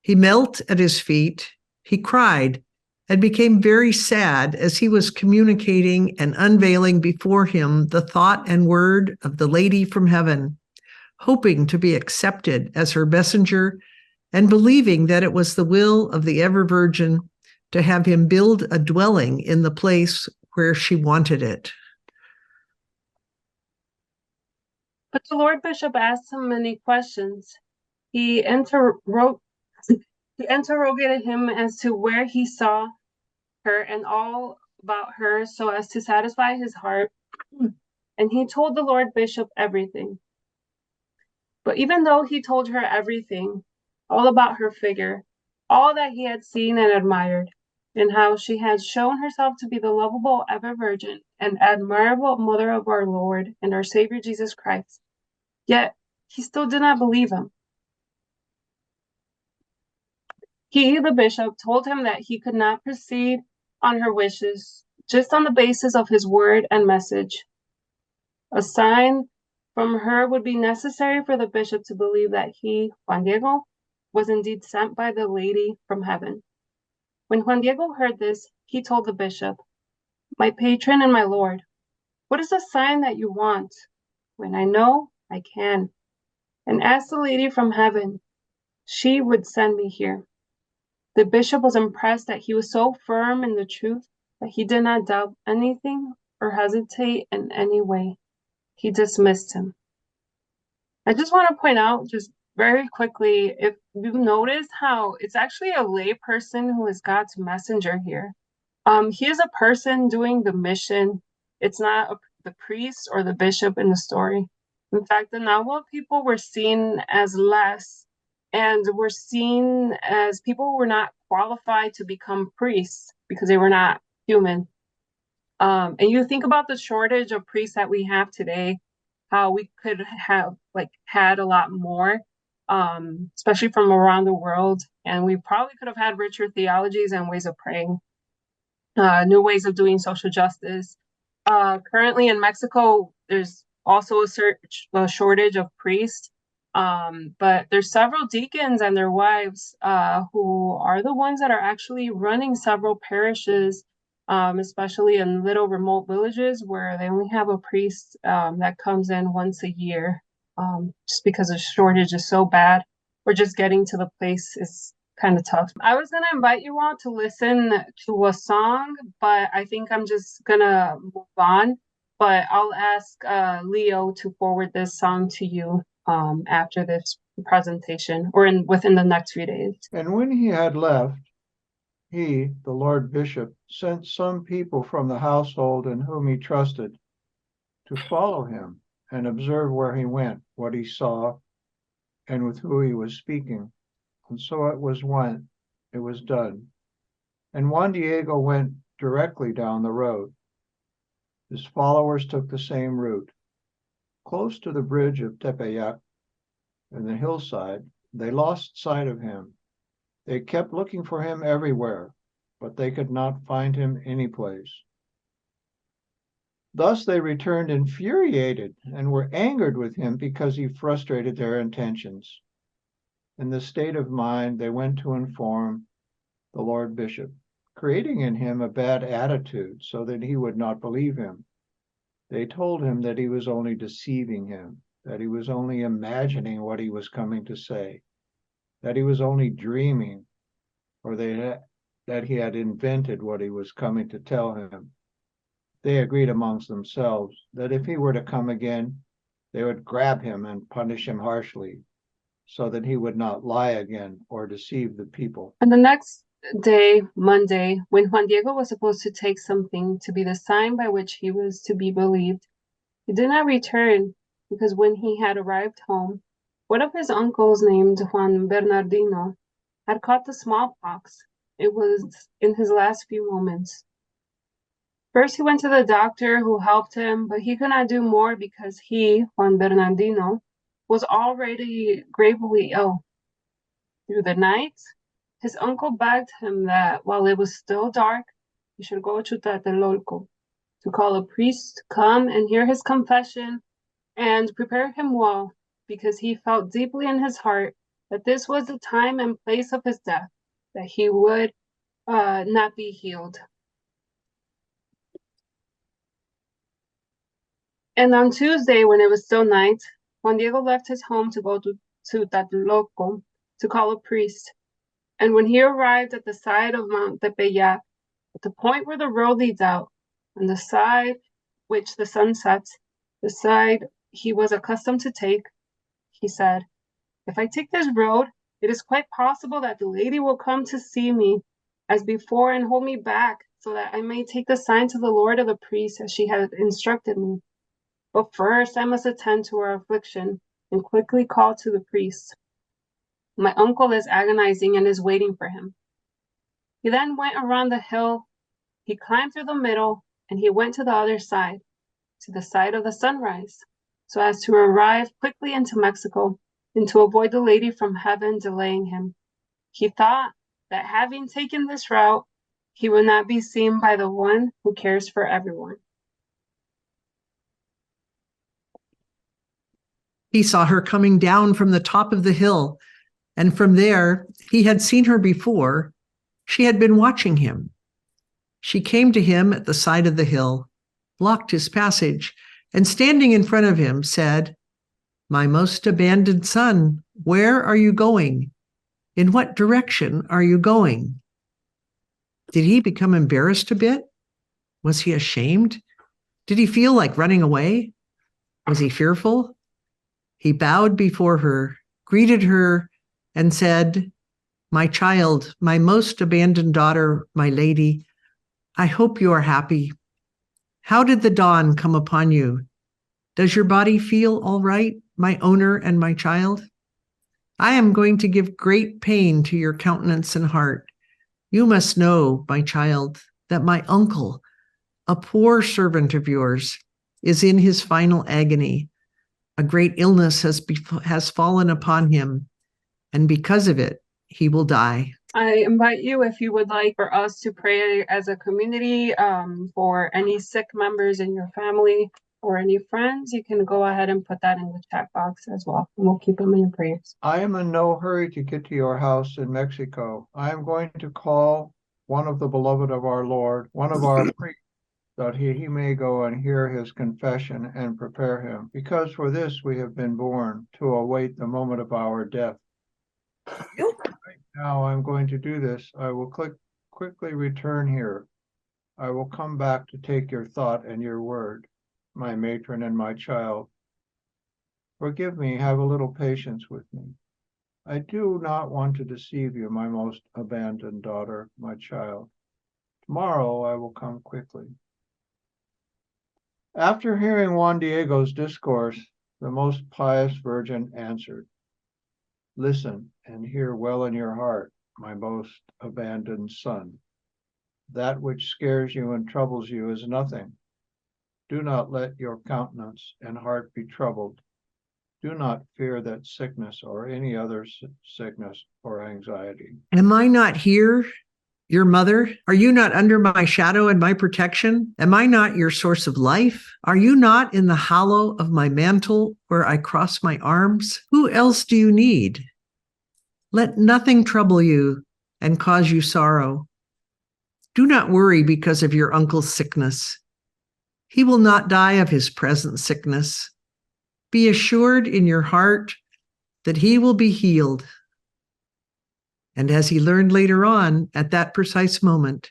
He knelt at his feet, he cried, and became very sad as he was communicating and unveiling before him the thought and word of the Lady from heaven, hoping to be accepted as her messenger and believing that it was the will of the ever-Virgin to have him build a dwelling in the place where she wanted it. But the Lord Bishop asked him many questions. He interrogated him as to where he saw her and all about her so as to satisfy his heart. And he told the Lord Bishop everything. But even though he told her everything, all about her figure, all that he had seen and admired, and how she had shown herself to be the lovable ever-Virgin and admirable Mother of our Lord and our Savior Jesus Christ, yet he still did not believe him. He, the bishop, told him that he could not proceed on her wishes just on the basis of his word and message. A sign from her would be necessary for the bishop to believe that he, Juan Diego, was indeed sent by the Lady from heaven. When Juan Diego heard this, he told the bishop, "My patron and my lord, what is the sign that you want? When I know, I can. And ask the Lady from heaven, she would send me here." The bishop was impressed that he was so firm in the truth that he did not doubt anything or hesitate in any way. He dismissed him. I just want to point out, just very quickly, if you've noticed how it's actually a lay person who is God's messenger here. He is a person doing the mission. It's not the priest or the bishop in the story. In fact, the Nahua people were seen as less and were seen as people who were not qualified to become priests because they were not human. And you think about the shortage of priests that we have today, how we could have had a lot more, especially from around the world. And we probably could have had richer theologies and ways of praying, new ways of doing social justice. Currently in Mexico, there's also a shortage of priests. But there's several deacons and their wives who are the ones that are actually running several parishes, especially in little remote villages where they only have a priest that comes in once a year, just because the shortage is so bad, or just getting to the place is kind of tough. I was going to invite you all to listen to a song, but I think I'm just going to move on. But I'll ask Leo to forward this song to you after this presentation, or within the next few days. And when he had left, he, the Lord Bishop, sent some people from the household in whom he trusted to follow him and observe where he went, what he saw, and with who he was speaking. And so it was done. And Juan Diego went directly down the road. His followers took the same route. Close to the bridge of Tepeyac and the hillside, they lost sight of him. They kept looking for him everywhere, but they could not find him anyplace. Thus they returned infuriated and were angered with him because he frustrated their intentions. In this state of mind, they went to inform the Lord Bishop, creating in him a bad attitude so that he would not believe him. They told him that he was only deceiving him, that he was only imagining what he was coming to say, that he was only dreaming, or that he had invented what he was coming to tell him. They agreed amongst themselves that if he were to come again, they would grab him and punish him harshly, so that he would not lie again or deceive the people. And the next day, Monday, when Juan Diego was supposed to take something to be the sign by which he was to be believed, he did not return, because when he had arrived home, one of his uncles named Juan Bernardino had caught the smallpox. It was in his last few moments. First, he went to the doctor, who helped him, but he could not do more because he, Juan Bernardino, was already gravely ill. Through the night, his uncle begged him that while it was still dark, he should go to Tlatelolco to call a priest to come and hear his confession and prepare him well, because he felt deeply in his heart that this was the time and place of his death, that he would not be healed. And on Tuesday, when it was still night, Juan Diego left his home to go to Tlatelolco to call a priest. And when he arrived at the side of Mount Tepeyac, at the point where the road leads out, on the side which the sun sets, the side he was accustomed to take, he said, "If I take this road, it is quite possible that the lady will come to see me as before and hold me back, so that I may take the sign to the Lord of the priest as she had instructed me. But first I must attend to her affliction and quickly call to the priest. My uncle is agonizing and is waiting for him." He then went around the hill, he climbed through the middle, and he went to the other side, to the side of the sunrise, so as to arrive quickly into Mexico and to avoid the lady from heaven delaying him. He thought that having taken this route, he would not be seen by the one who cares for everyone. He saw her coming down from the top of the hill, and from there he had seen her before. She had been watching him. She came to him at the side of the hill, blocked his passage, and standing in front of him said, "My most abandoned son, where are you going? In what direction are you going?" Did he become embarrassed a bit? Was he ashamed? Did he feel like running away? Was he fearful? He bowed before her, greeted her, and said, "My child, my most abandoned daughter, my lady, I hope you are happy. How did the dawn come upon you? Does your body feel all right, my owner and my child?" I am going to give great pain to your countenance and heart. You must know, my child, that my uncle, a poor servant of yours, is in his final agony. A great illness has fallen upon him, and because of it, he will die. I invite you, if you would like, for us to pray as a community for any sick members in your family or any friends. You can go ahead and put that in the chat box as well, and we'll keep them in your prayers. I am in no hurry to get to your house in Mexico. I am going to call one of the beloved of our Lord, one of our priests, that he may go and hear his confession and prepare him, because for this we have been born, to await the moment of our death. Right now I'm going to do this. I will quickly return here. I will come back to take your thought and your word, my matron and my child. Forgive me, have a little patience with me. I do not want to deceive you, my most abandoned daughter, my child. Tomorrow I will come quickly. After hearing Juan Diego's discourse, the most pious Virgin answered, "Listen and hear well in your heart, my most abandoned son. That which scares you and troubles you is nothing. Do not let your countenance and heart be troubled. Do not fear that sickness or any other sickness or anxiety." Am I not here, your mother? Are you not under my shadow and my protection? Am I not your source of life? Are you not in the hollow of my mantle where I cross my arms? Who else do you need? Let nothing trouble you and cause you sorrow. Do not worry because of your uncle's sickness. He will not die of his present sickness. Be assured in your heart that he will be healed. And as he learned later on, at that precise moment,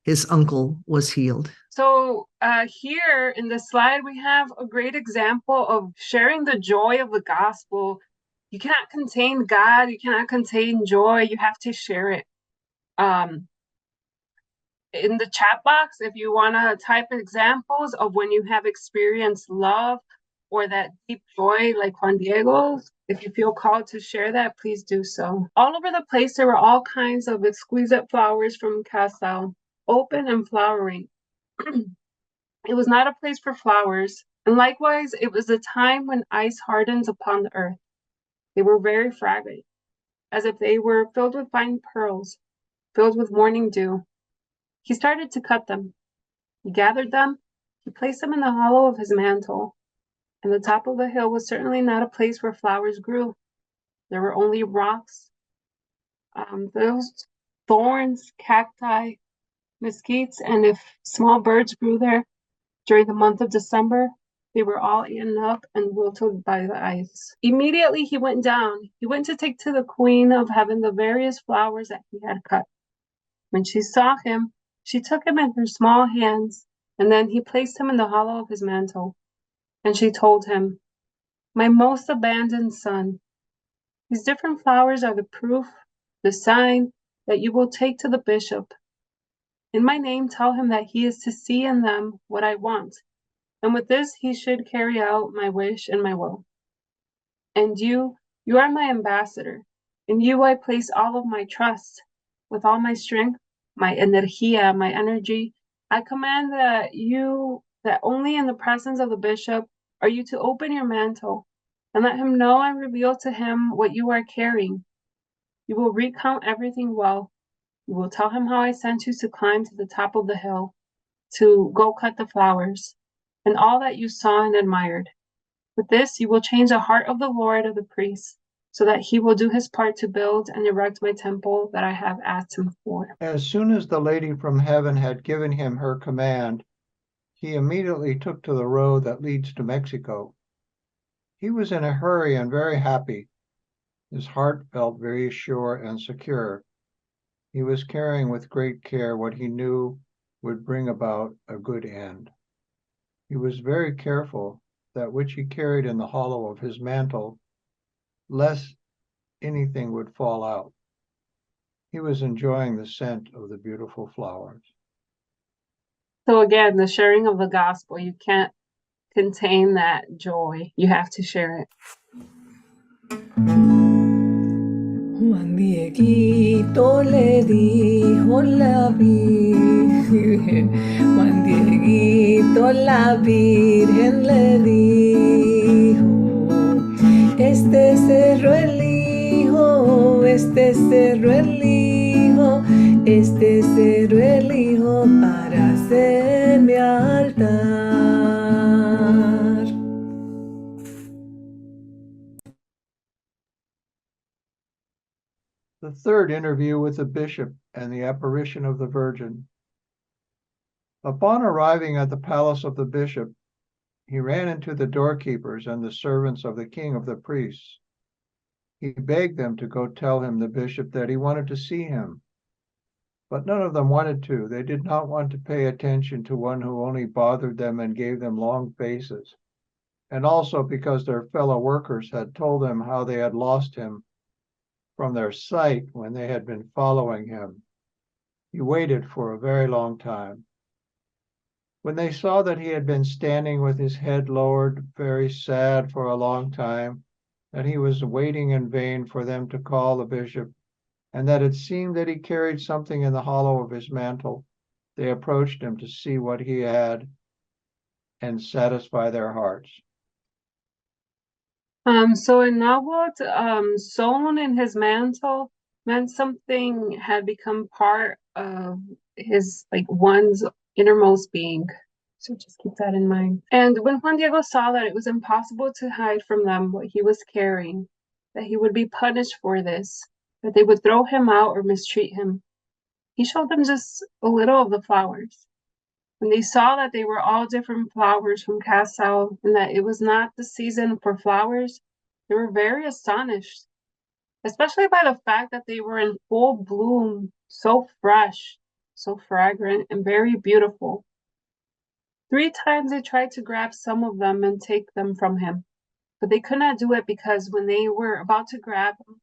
his uncle was healed. So here in this slide, we have a great example of sharing the joy of the gospel. You cannot contain God, you cannot contain joy, you have to share it. In the chat box, if you want to type examples of when you have experienced love or that deep joy like Juan Diego's, if you feel called to share that, please do so. All over the place, there were all kinds of exquisite flowers from Casal, open and flowering. It was not a place for flowers, and likewise, it was a time when ice hardens upon the earth. They were very fragrant, as if they were filled with fine pearls, filled with morning dew. He started to cut them. He gathered them. He placed them in the hollow of his mantle. And the top of the hill was certainly not a place where flowers grew. There were only rocks, those thorns, cacti, mesquites, and if small birds grew there during the month of December, they were all eaten up and wilted by the ice. Immediately he went down. He went to take to the Queen of Heaven the various flowers that he had cut. When she saw him, she took him in her small hands, and then he placed him in the hollow of his mantle. And she told him, "My most abandoned son, these different flowers are the proof, the sign that you will take to the bishop. In my name, tell him that he is to see in them what I want, and with this he should carry out my wish and my will. And you are my ambassador. In you I place all of my trust. With all my strength, my energía, my energy, I command that only in the presence of the bishop are you to open your mantle and let him know and reveal to him what you are carrying. You will recount everything well. You will tell him how I sent you to climb to the top of the hill, to go cut the flowers, and all that you saw and admired. With this, you will change the heart of the Lord of the priests, so that he will do his part to build and erect my temple that I have asked him for." As soon as the lady from heaven had given him her command, he immediately took to the road that leads to Mexico. He was in a hurry and very happy. His heart felt very sure and secure. He was carrying with great care what he knew would bring about a good end. He was very careful that which he carried in the hollow of his mantle, lest anything would fall out. He was enjoying the scent of the beautiful flowers. So again, the sharing of the gospel, you can't contain that joy. You have to share it. Juan Dieguito le dijo la Virgen, Juan Dieguito la Virgen le dijo, este cerro elijo, este cerro elijo, este cerro elijo para hacer mi altar. The third interview with the bishop and the apparition of the Virgin. Upon arriving at the palace of the bishop, he ran into the doorkeepers and the servants of the king of the priests. He begged them to go tell him, the bishop, that he wanted to see him. But none of them wanted to. They did not want to pay attention to one who only bothered them and gave them long faces. And also because their fellow workers had told them how they had lost him from their sight when they had been following him. He waited for a very long time. When they saw that he had been standing with his head lowered, very sad for a long time, that he was waiting in vain for them to call the bishop, and that it seemed that he carried something in the hollow of his mantle, they approached him to see what he had and satisfy their hearts. So in Nahuatl, sewn in his mantle meant something had become part of his, like, one's innermost being. So just keep that in mind. And when Juan Diego saw that it was impossible to hide from them what he was carrying, that he would be punished for this, that they would throw him out or mistreat him, he showed them just a little of the flowers. When they saw that they were all different flowers from Castile and that it was not the season for flowers, they were very astonished, especially by the fact that they were in full bloom, so fresh, so fragrant, and very beautiful. 3 times they tried to grab some of them and take them from him, but they could not do it because when they were about to grab them,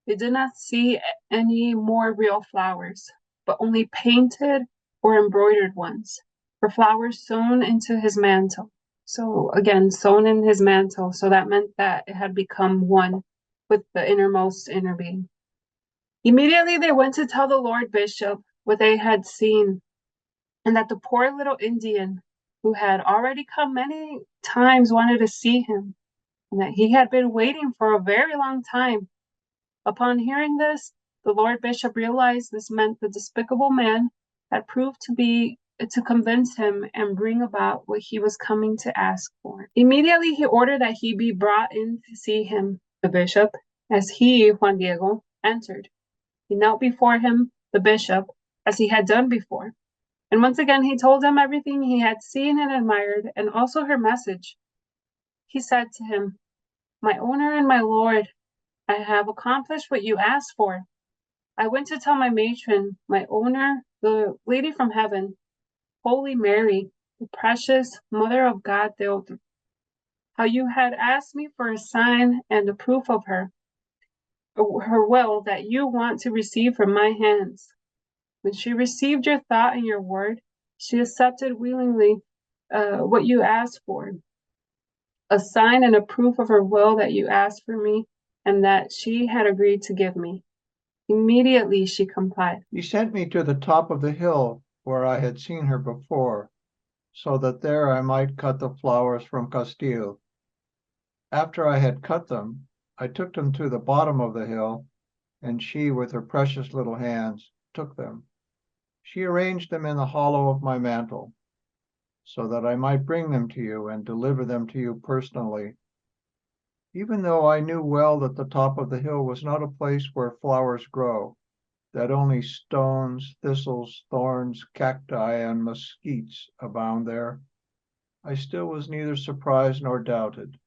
they did not see any more real flowers, but only painted or embroidered ones, for flowers sewn into his mantle. So again, sewn in his mantle, so that meant that it had become one with the innermost inner being. Immediately they went to tell the Lord Bishop what they had seen, and that the poor little Indian, who had already come many times, wanted to see him, and that he had been waiting for a very long time. Upon hearing this, the Lord Bishop realized this meant the despicable man had proved to convince him and bring about what he was coming to ask for. Immediately he ordered that he be brought in to see him, the bishop, as he, Juan Diego, entered. He knelt before him, the bishop, as he had done before. And once again he told him everything he had seen and admired, and also her message. He said to him, "My owner and my lord, I have accomplished what you asked for. I went to tell my matron, my owner, the Lady from Heaven, Holy Mary, the precious Mother of God, how you had asked me for a sign and a proof of her will that you want to receive from my hands. When she received your thought and your word, she accepted willingly what you asked for, a sign and a proof of her will that you asked for me, and that she had agreed to give me. Immediately she complied." He sent me to the top of the hill where I had seen her before, so that there I might cut the flowers from Castile. After I had cut them, I took them to the bottom of the hill, and she, with her precious little hands, took them. She arranged them in the hollow of my mantle, so that I might bring them to you and deliver them to you personally, even though I knew well that the top of the hill was not a place where flowers grow, that only stones, thistles, thorns, cacti, and mesquites abound there. I still was neither surprised nor doubted.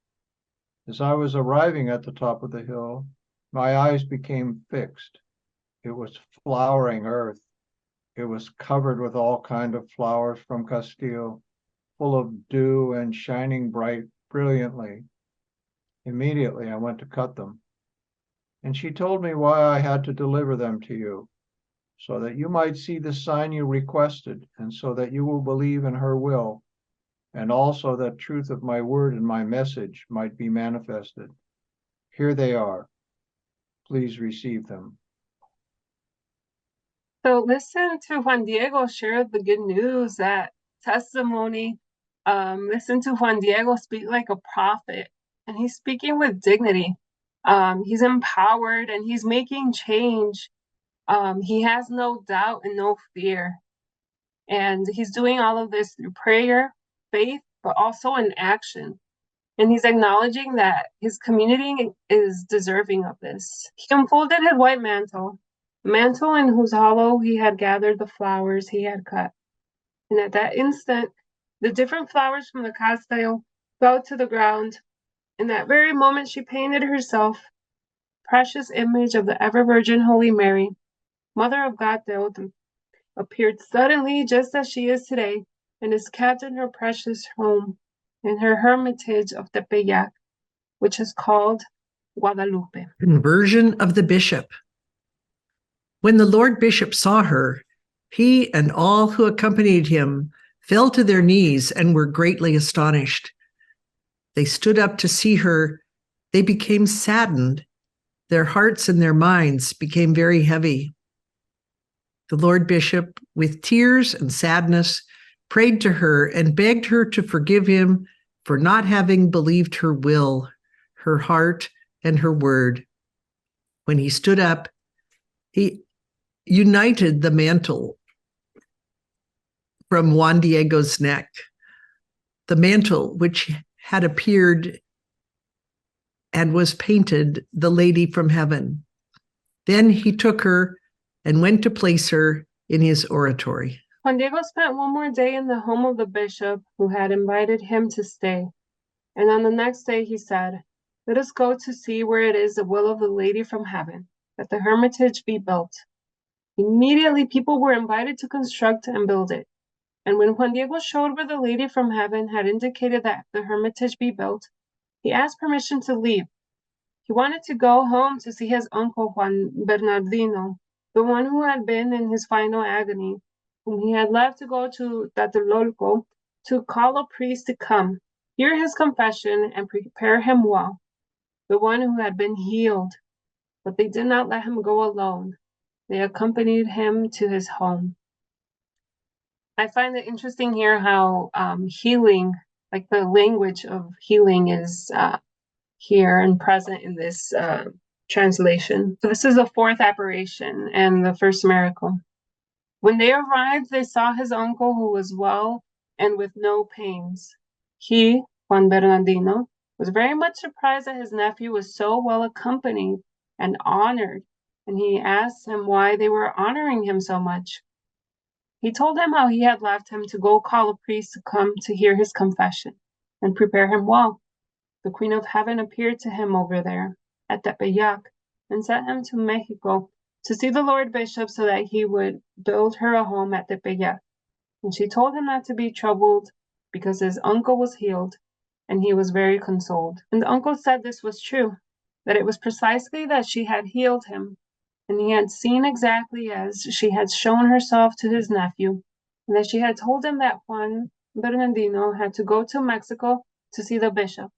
As I was arriving at the top of the hill, my eyes became fixed. It was flowering earth. It was covered with all kinds of flowers from Castile, full of dew and shining brilliantly. Immediately I went to cut them, and she told me why I had to deliver them to you, so that you might see the sign you requested, and so that you will believe in her will, and also that truth of my word and my message might be manifested. Here they are. Please receive them. So listen to Juan Diego share the good news, that testimony. Listen to Juan Diego speak like a prophet, and he's speaking with dignity. He's empowered and he's making change. He has no doubt and no fear. And he's doing all of this through prayer, faith, but also in action. And he's acknowledging that his community is deserving of this. He unfolded his white mantle, a mantle in whose hollow he had gathered the flowers he had cut. And at that instant, the different flowers from the castile fell to the ground. In that very moment, she painted herself, precious image of the ever-Virgin Holy Mary, Mother of God Theotokos, appeared suddenly just as she is today, and is kept in her precious home, in her hermitage of Tepeyac, which is called Guadalupe. Conversion of the bishop. When the Lord Bishop saw her, he and all who accompanied him fell to their knees and were greatly astonished. They stood up to see her. They became saddened. Their hearts and their minds became very heavy. The Lord Bishop, with tears and sadness, prayed to her and begged her to forgive him for not having believed her will, her heart, and her word. When he stood up, he united the mantle from Juan Diego's neck, the mantle which had appeared and was painted the Lady from Heaven. Then he took her and went to place her in his oratory. Juan Diego spent one more day in the home of the bishop who had invited him to stay. And on the next day he said, "Let us go to see where it is the will of the Lady from Heaven, that the hermitage be built." Immediately people were invited to construct and build it. And when Juan Diego showed where the Lady from Heaven had indicated that the hermitage be built, he asked permission to leave. He wanted to go home to see his uncle Juan Bernardino, the one who had been in his final agony, whom he had left to go to Tlatelolco to call a priest to come, hear his confession, and prepare him well, the one who had been healed. But they did not let him go alone. They accompanied him to his home. I find it interesting here how healing, like the language of healing, is here and present in this translation. So this is the fourth apparition and the first miracle. When they arrived, they saw his uncle, who was well and with no pains. He, Juan Bernardino, was very much surprised that his nephew was so well accompanied and honored, and he asked him why they were honoring him so much. He told him how he had left him to go call a priest to come to hear his confession and prepare him well. The Queen of Heaven appeared to him over there at Tepeyac and sent him to Mexico to see the Lord Bishop so that he would build her a home at Tepeyac. And she told him not to be troubled because his uncle was healed, and he was very consoled. And the uncle said this was true, that it was precisely that she had healed him, and he had seen exactly as she had shown herself to his nephew, and that she had told him that Juan Bernardino had to go to Mexico to see the bishop.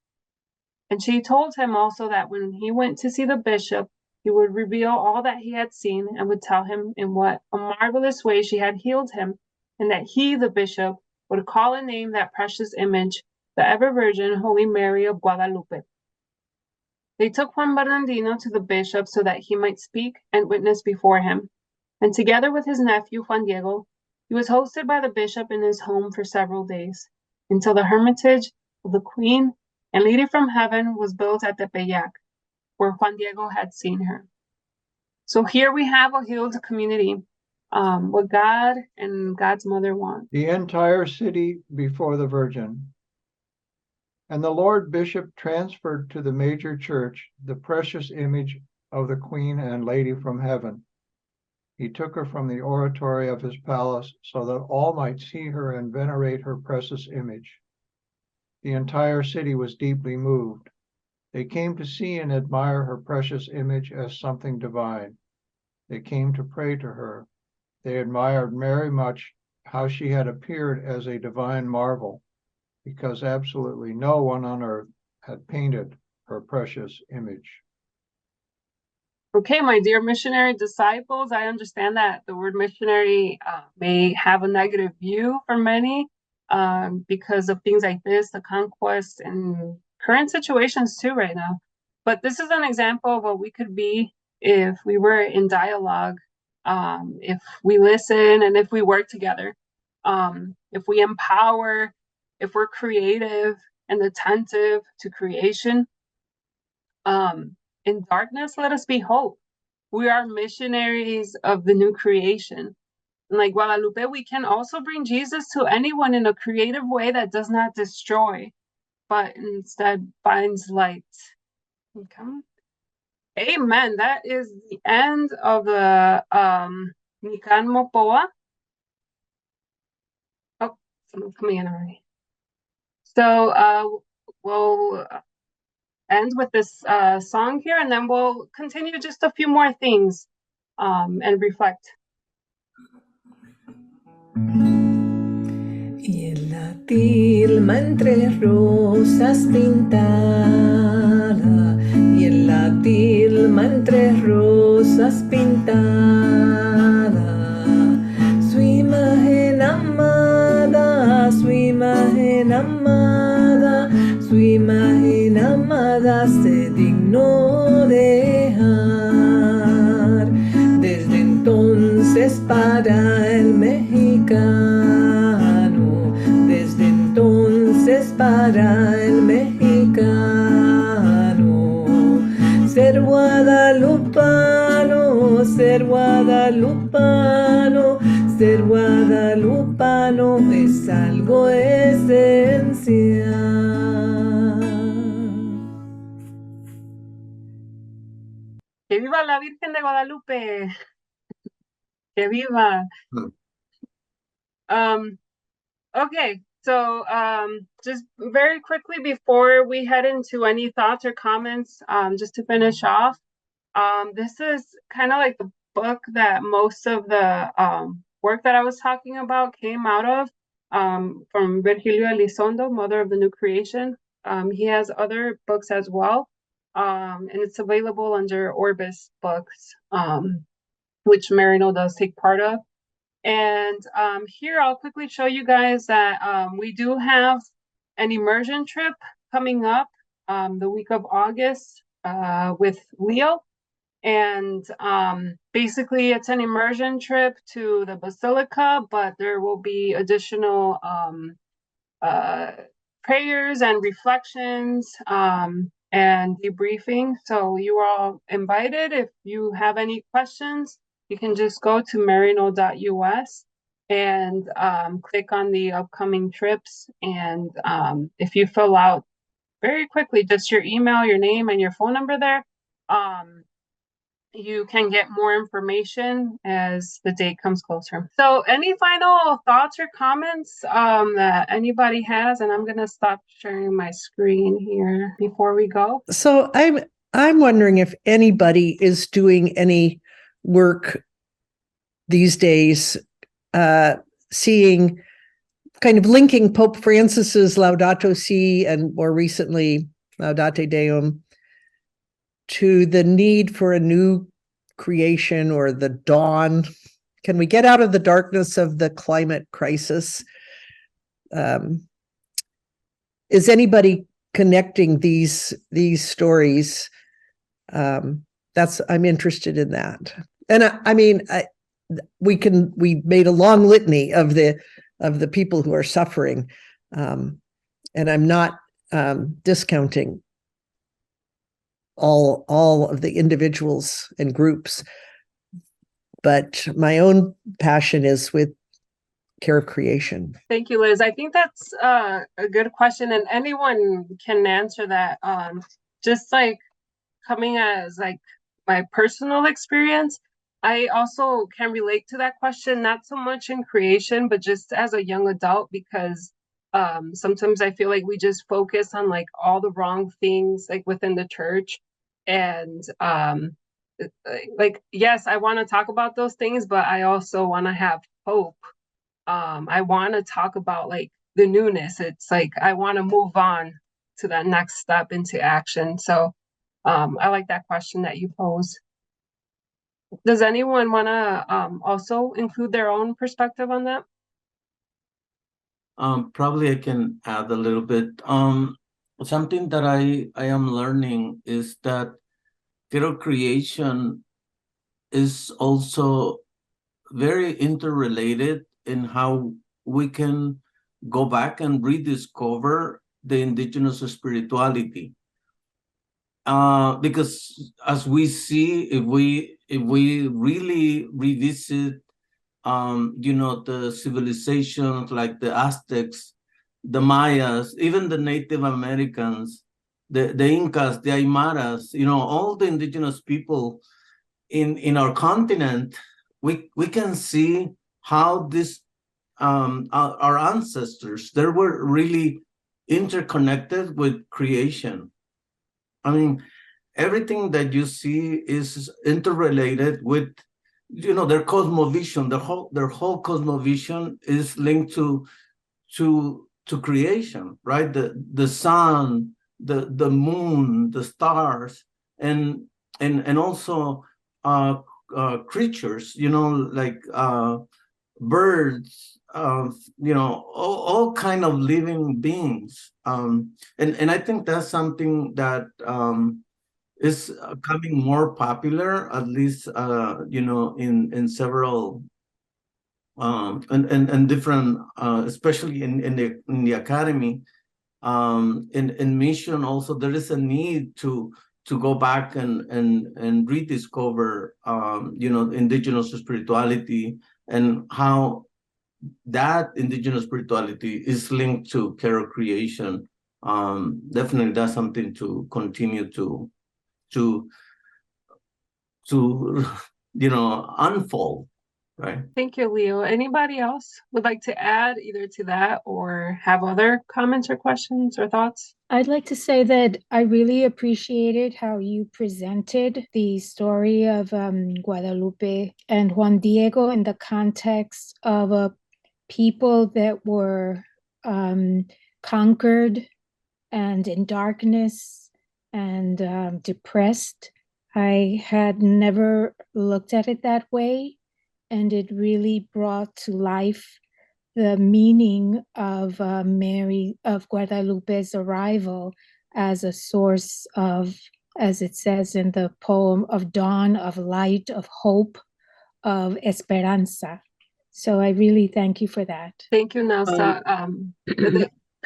And she told him also that when he went to see the bishop, he would reveal all that he had seen and would tell him in what a marvelous way she had healed him, and that he, the bishop, would call and name that precious image, the ever-Virgin Holy Mary of Guadalupe. They took Juan Bernardino to the bishop so that he might speak and witness before him. And together with his nephew, Juan Diego, he was hosted by the bishop in his home for several days, until the hermitage of the Queen and Lady from Heaven was built at Tepeyac, where Juan Diego had seen her. So here we have a healed community, what God and God's mother want. The entire city before the Virgin. And the Lord Bishop transferred to the major church the precious image of the Queen and Lady from Heaven. He took her from the oratory of his palace so that all might see her and venerate her precious image. The entire city was deeply moved. They came to see and admire her precious image as something divine. They came to pray to her. They admired very much how she had appeared as a divine marvel, because absolutely no one on earth had painted her precious image. Okay, my dear missionary disciples, I understand that the word missionary may have a negative view for many because of things like this, the conquest and current situations too right now. But this is an example of what we could be if we were in dialogue, if we listen and if we work together, if we empower, if we're creative and attentive to creation. In darkness, let us be hope. We are missionaries of the new creation. And like Guadalupe, we can also bring Jesus to anyone in a creative way that does not destroy, but instead finds light. Okay. Amen. That is the end of the Nikan Mopoa. Oh, someone's coming in already. So we'll end with this song here, and then we'll continue just a few more things and reflect. Y en la tilma entre rosas pintada, y en la tilma entre rosas pintada, su imagen amada, su imagen amada, su imagen amada se dignó dejar. Desde entonces para el mexicano, desde entonces para el mexicano, ser guadalupano, ser guadalupano, ser guadalupano es algo esencial. ¡Que viva la Virgen de Guadalupe! ¡Que viva! Okay, so just very quickly before we head into any thoughts or comments, just to finish off, this is kind of like the book that most of the work that I was talking about came out of, from Virgilio Elizondo, Mother of the New Creation. He has other books as well, and it's available under Orbis Books, which Maryknoll does take part of. And here I'll quickly show you guys that we do have an immersion trip coming up the week of August with Leo. And basically it's an immersion trip to the Basilica, but there will be additional prayers and reflections and debriefing. So you are all invited. If you have any questions, you can just go to maryknoll.us and click on the upcoming trips. And if you fill out very quickly just your email, your name, and your phone number there, you can get more information as the date comes closer. So any final thoughts or comments that anybody has? And I'm going to stop sharing my screen here before we go. So I'm wondering if anybody is doing any work these days, seeing kind of linking Pope Francis's Laudato Si and more recently Laudate Deum to the need for a new creation or the dawn. Can we get out of the darkness of the climate crisis? Is anybody connecting these stories? I'm interested in that. And we made a long litany of the people who are suffering, and I'm not discounting all of the individuals and groups, but my own passion is with care of creation. Thank you, Liz. I think that's a good question, and anyone can answer that. Just like coming as like my personal experience, I also can relate to that question, not so much in creation, but just as a young adult, because sometimes I feel like we just focus on like all the wrong things like within the church. And like, yes, I want to talk about those things, but I also want to have hope. I want to talk about like the newness. It's like I want to move on to that next step into action. So I like that question that you posed. Does anyone want to also include their own perspective on that? Probably I can add a little bit. Something that I am learning is that hero creation is also very interrelated in how we can go back and rediscover the indigenous spirituality. Because as we see, if we really revisit the civilizations like the Aztecs, the Mayas, even the Native Americans, the Incas, the Aymaras, all the indigenous people in our continent, we can see how this our ancestors, they were really interconnected with creation. I mean, everything that you see is interrelated with their cosmovision. Their whole cosmovision is linked to creation, right? The sun, the moon, the stars, and also creatures, like birds, all kind of living beings. And I think that's something that is becoming more popular, at least in several and different, especially in the academy, in mission also. There is a need to go back and rediscover indigenous spirituality, and how that indigenous spirituality is linked to care creation. Definitely that's something to continue to unfold, right? Thank you, Leo. Anybody else would like to add either to that or have other comments or questions or thoughts? I'd like to say that I really appreciated how you presented the story of Guadalupe and Juan Diego in the context of a people that were conquered and in darkness and depressed. I had never looked at it that way, and it really brought to life the meaning of Guadalupe's arrival as a source of, as it says in the poem, of dawn, of light, of hope, of esperanza. So I really thank you for that. Thank you, Nelsa.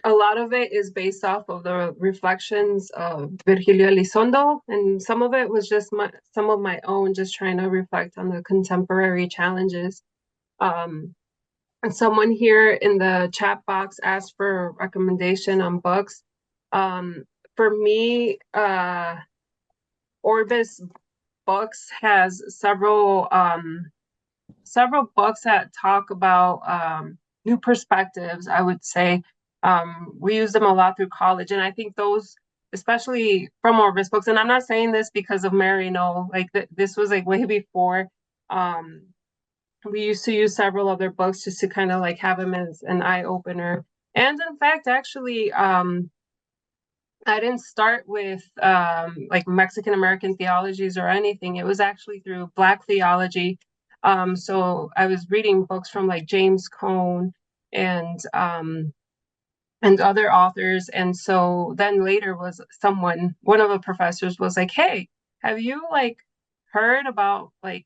A lot of it is based off of the reflections of Virgilio Elizondo, and some of it was just some of my own, just trying to reflect on the contemporary challenges. And someone here in the chat box asked for a recommendation on books. For me, Orbis Books has several books that talk about new perspectives, I would say. We use them a lot through college, and I think those, especially from Orbis Books, and I'm not saying this because of Maryknoll, like this was like way before. We used to use several other books just to kind of like have them as an eye opener. And in fact, actually, I didn't start with like Mexican American theologies or anything. It was actually through Black theology. So I was reading books from like James Cone and other authors. And so then later was one of the professors was like, hey, have you like heard about like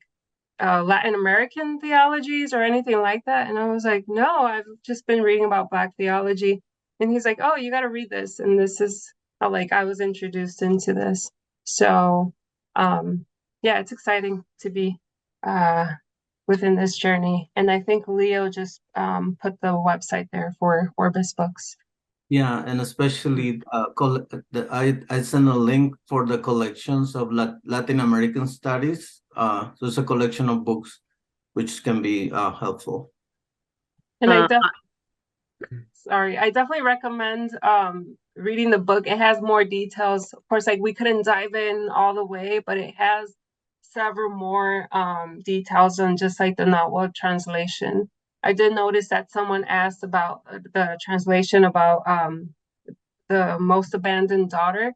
Latin American theologies or anything like that? And I was like, no, I've just been reading about Black theology. And he's like, oh, you got to read this. And this is how like I was introduced into this. So yeah, it's exciting to be within this journey. And I think Leo just put the website there for Orbis Books. Yeah, and especially I sent a link for the collections of Latin American studies. So it's a collection of books which can be helpful. And I definitely recommend reading the book. It has more details. Of course, like we couldn't dive in all the way, but it has several more details than just like the Nahuatl translation. I did notice that someone asked about the translation about the most abandoned daughter.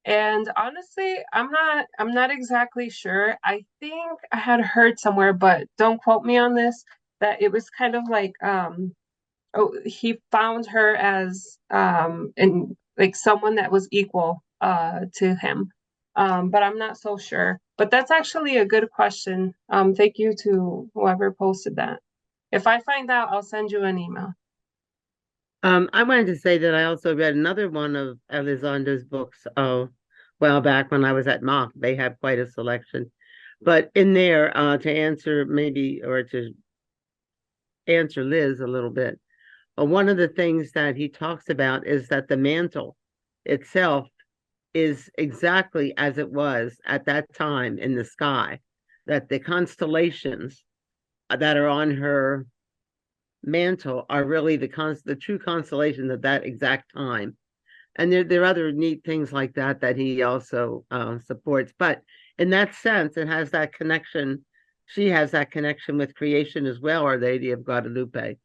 And honestly, I'm not exactly sure. I think I had heard somewhere, but don't quote me on this, that it was kind of like oh, he found her as and like someone that was equal to him. But I'm not so sure. But that's actually a good question. Thank you to whoever posted that. If I find out, I'll send you an email. I wanted to say that I also read another one of Elizondo's books a while back when I was at Mock. They have quite a selection. But in there, to answer maybe, or to answer Liz a little bit, one of the things that he talks about is that the mantle itself is exactly as it was at that time in the sky, that the constellations that are on her mantle are really the true constellations at that exact time. And there are other neat things like that that he also supports. But in that sense, it has that connection. She has that connection with creation as well, Our Lady of Guadalupe.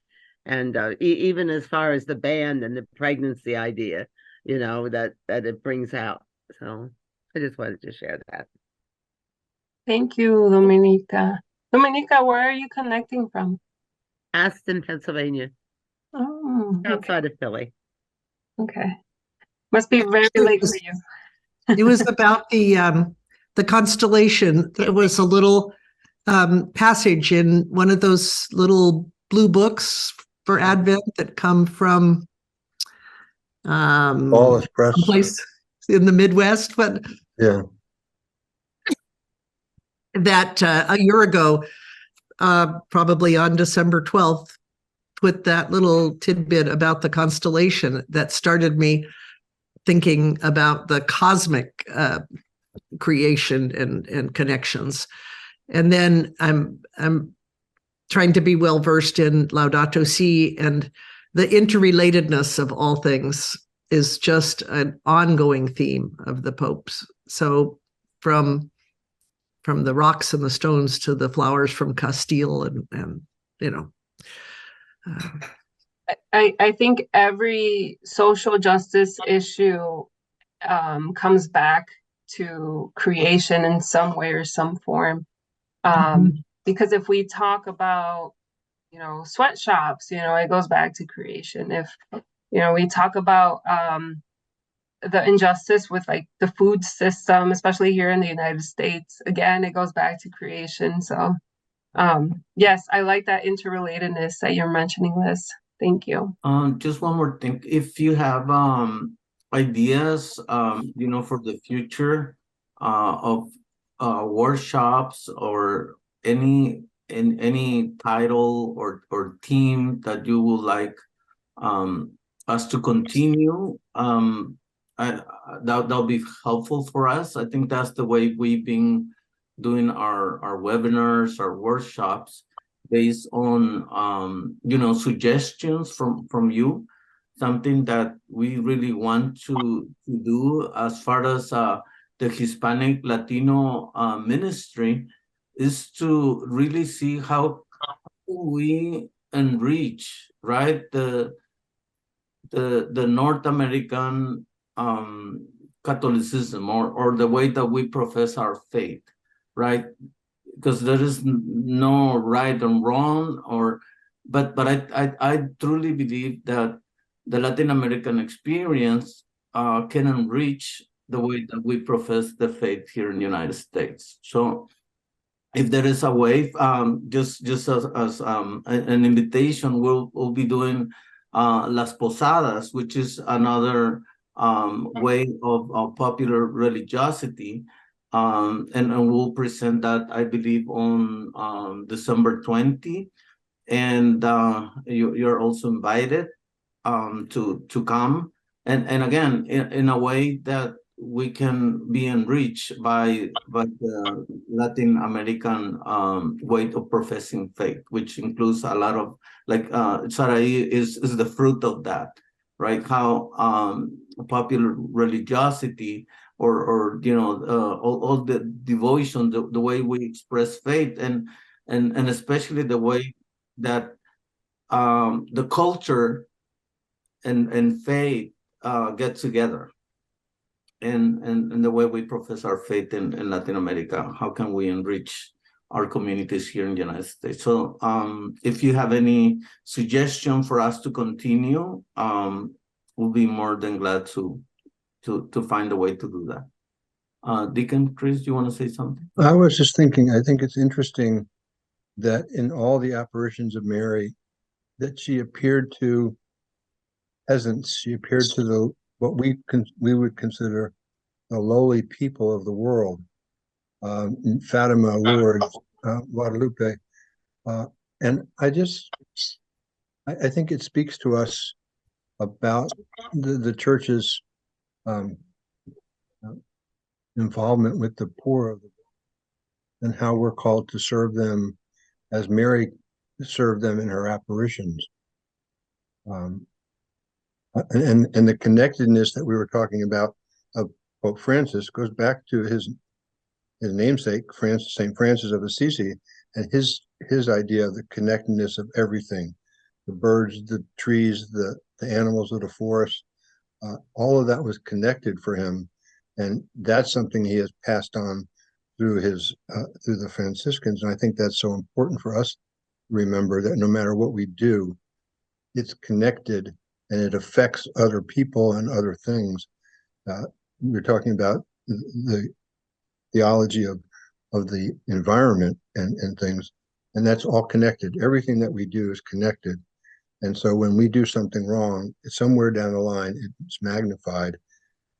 And even as far as the band and the pregnancy idea, that it brings out. So I just wanted to share that. Thank you, Dominica. Dominica, where are you connecting from? Aston, Pennsylvania, Oh, okay. outside of Philly. Okay. Must be very late for you. It was about the constellation. There was a little passage in one of those little blue books for Advent that come from Wallace Press. someplace in the Midwest, but Yeah. that a year ago, probably on December 12th, put that little tidbit about the constellation that started me thinking about the cosmic creation and connections. And then I'm trying to be well versed in Laudato Si, and the interrelatedness of all things is just an ongoing theme of the popes. So from the rocks and the stones to the flowers from Castile, and I think every social justice issue comes back to creation in some way or some form. Because if we talk about, sweatshops, it goes back to creation. If, we talk about the injustice with like the food system, especially here in the United States, again, it goes back to creation. So yes, I like that interrelatedness that you're mentioning, Liz. Thank you. Just one more thing. If you have ideas, for the future of workshops or any title or theme that you would like us to continue, that'll be helpful for us. I think that's the way we've been doing our webinars, our workshops, based on suggestions from you, something that we really want to do as far as the Hispanic Latino ministry, is to really see how we enrich, right, the North American Catholicism, or the way that we profess our faith, right? Because there is no right and wrong, but I truly believe that the Latin American experience can enrich the way that we profess the faith here in the United States. So if there is a way, just as an invitation, we'll be doing Las Posadas, which is another way of popular religiosity. And we'll present that, I believe, on December 20. And you're also invited to come. And again, in a way that we can be enriched by the Latin American way of professing faith, which includes a lot of, like, Sarai is the fruit of that, right? How popular religiosity or all the devotion, the way we express faith, and especially the way that the culture and faith get together. and the way we profess our faith in Latin America. How can we enrich our communities here in the United States? So if you have any suggestion for us to continue, we'll be more than glad to find a way to do that. Deacon Chris, do you want to say something? I was just thinking, I think it's interesting that in all the apparitions of Mary, that she appeared to peasants, she appeared to what we would consider the lowly people of the world. In Fatima, Lourdes, Guadalupe, and I think it speaks to us about the church's involvement with the poor of the world, and how we're called to serve them as Mary served them in her apparitions. And the connectedness that we were talking about of Pope Francis goes back to his namesake, St. Francis of Assisi, and his idea of the connectedness of everything, the birds, the trees, the animals of the forest, all of that was connected for him. And that's something he has passed on through the Franciscans. And I think that's so important for us to remember, that no matter what we do, it's connected and it affects other people and other things. We're talking about the theology of the environment and things, and that's all connected. Everything that we do is connected. And so when we do something wrong, it's somewhere down the line, it's magnified,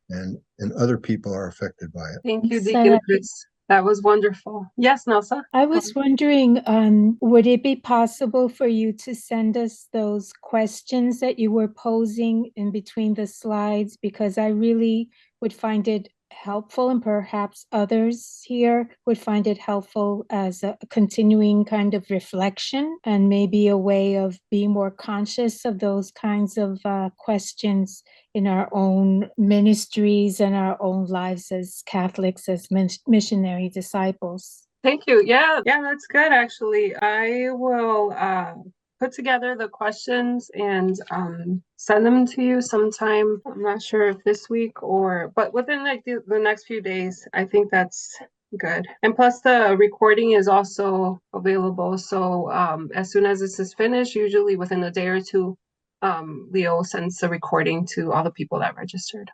and other people are affected by it. Thank you, Deacon Chris. That was wonderful. Yes, Nelsa? I was wondering, would it be possible for you to send us those questions that you were posing in between the slides? Because I really would find it helpful, and perhaps others here would find it helpful as a continuing kind of reflection, and maybe a way of being more conscious of those kinds of questions in our own ministries and our own lives as Catholics, as missionary disciples. Thank you. Yeah, that's good, actually. I will put together the questions and send them to you sometime. I'm not sure if this week but within like the next few days. I think that's good. And plus the recording is also available. So as soon as this is finished, usually within a day or two, Leo sends the recording to all the people that registered.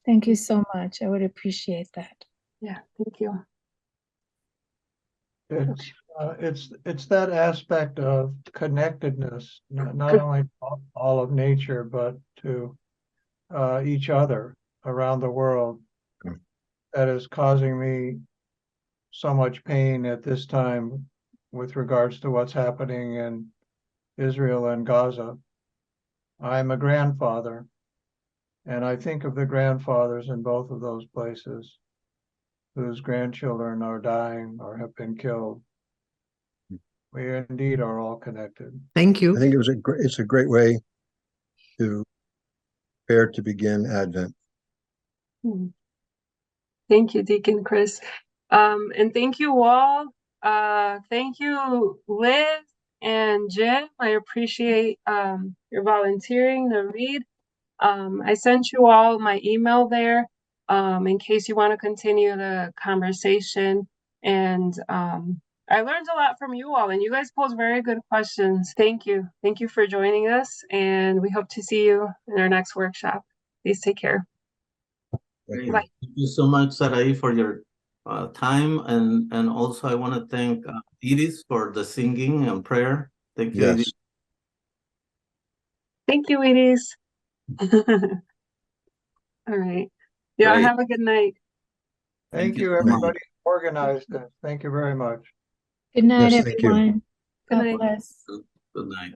Thank you so much. I would appreciate that. Yeah, thank you. It's that aspect of connectedness, not only all of nature, but to each other around the world, that is causing me so much pain at this time with regards to what's happening in Israel and Gaza. I'm a grandfather, and I think of the grandfathers in both of those places whose grandchildren are dying or have been killed. We indeed are all connected. Thank you. I think it's a great way to prepare to begin Advent. Thank you, Deacon Chris. And thank you all. Thank you, Liz and Jim. I appreciate your volunteering to read. I sent you all my email there in case you want to continue the conversation. And I learned a lot from you all, and you guys posed very good questions. Thank you. Thank you for joining us, and we hope to see you in our next workshop. Please take care. Thank Bye. Thank you so much, Sarai, for your time, and also I want to thank Edith for the singing and prayer. Thank you, Yes. Edith. Thank you, ladies. All right. Yeah, Great. have a good night. Thank you, so much. everybody who organized this. Thank you very much. Good night, Yes, thank you. everyone. Good God night. bless. Good night.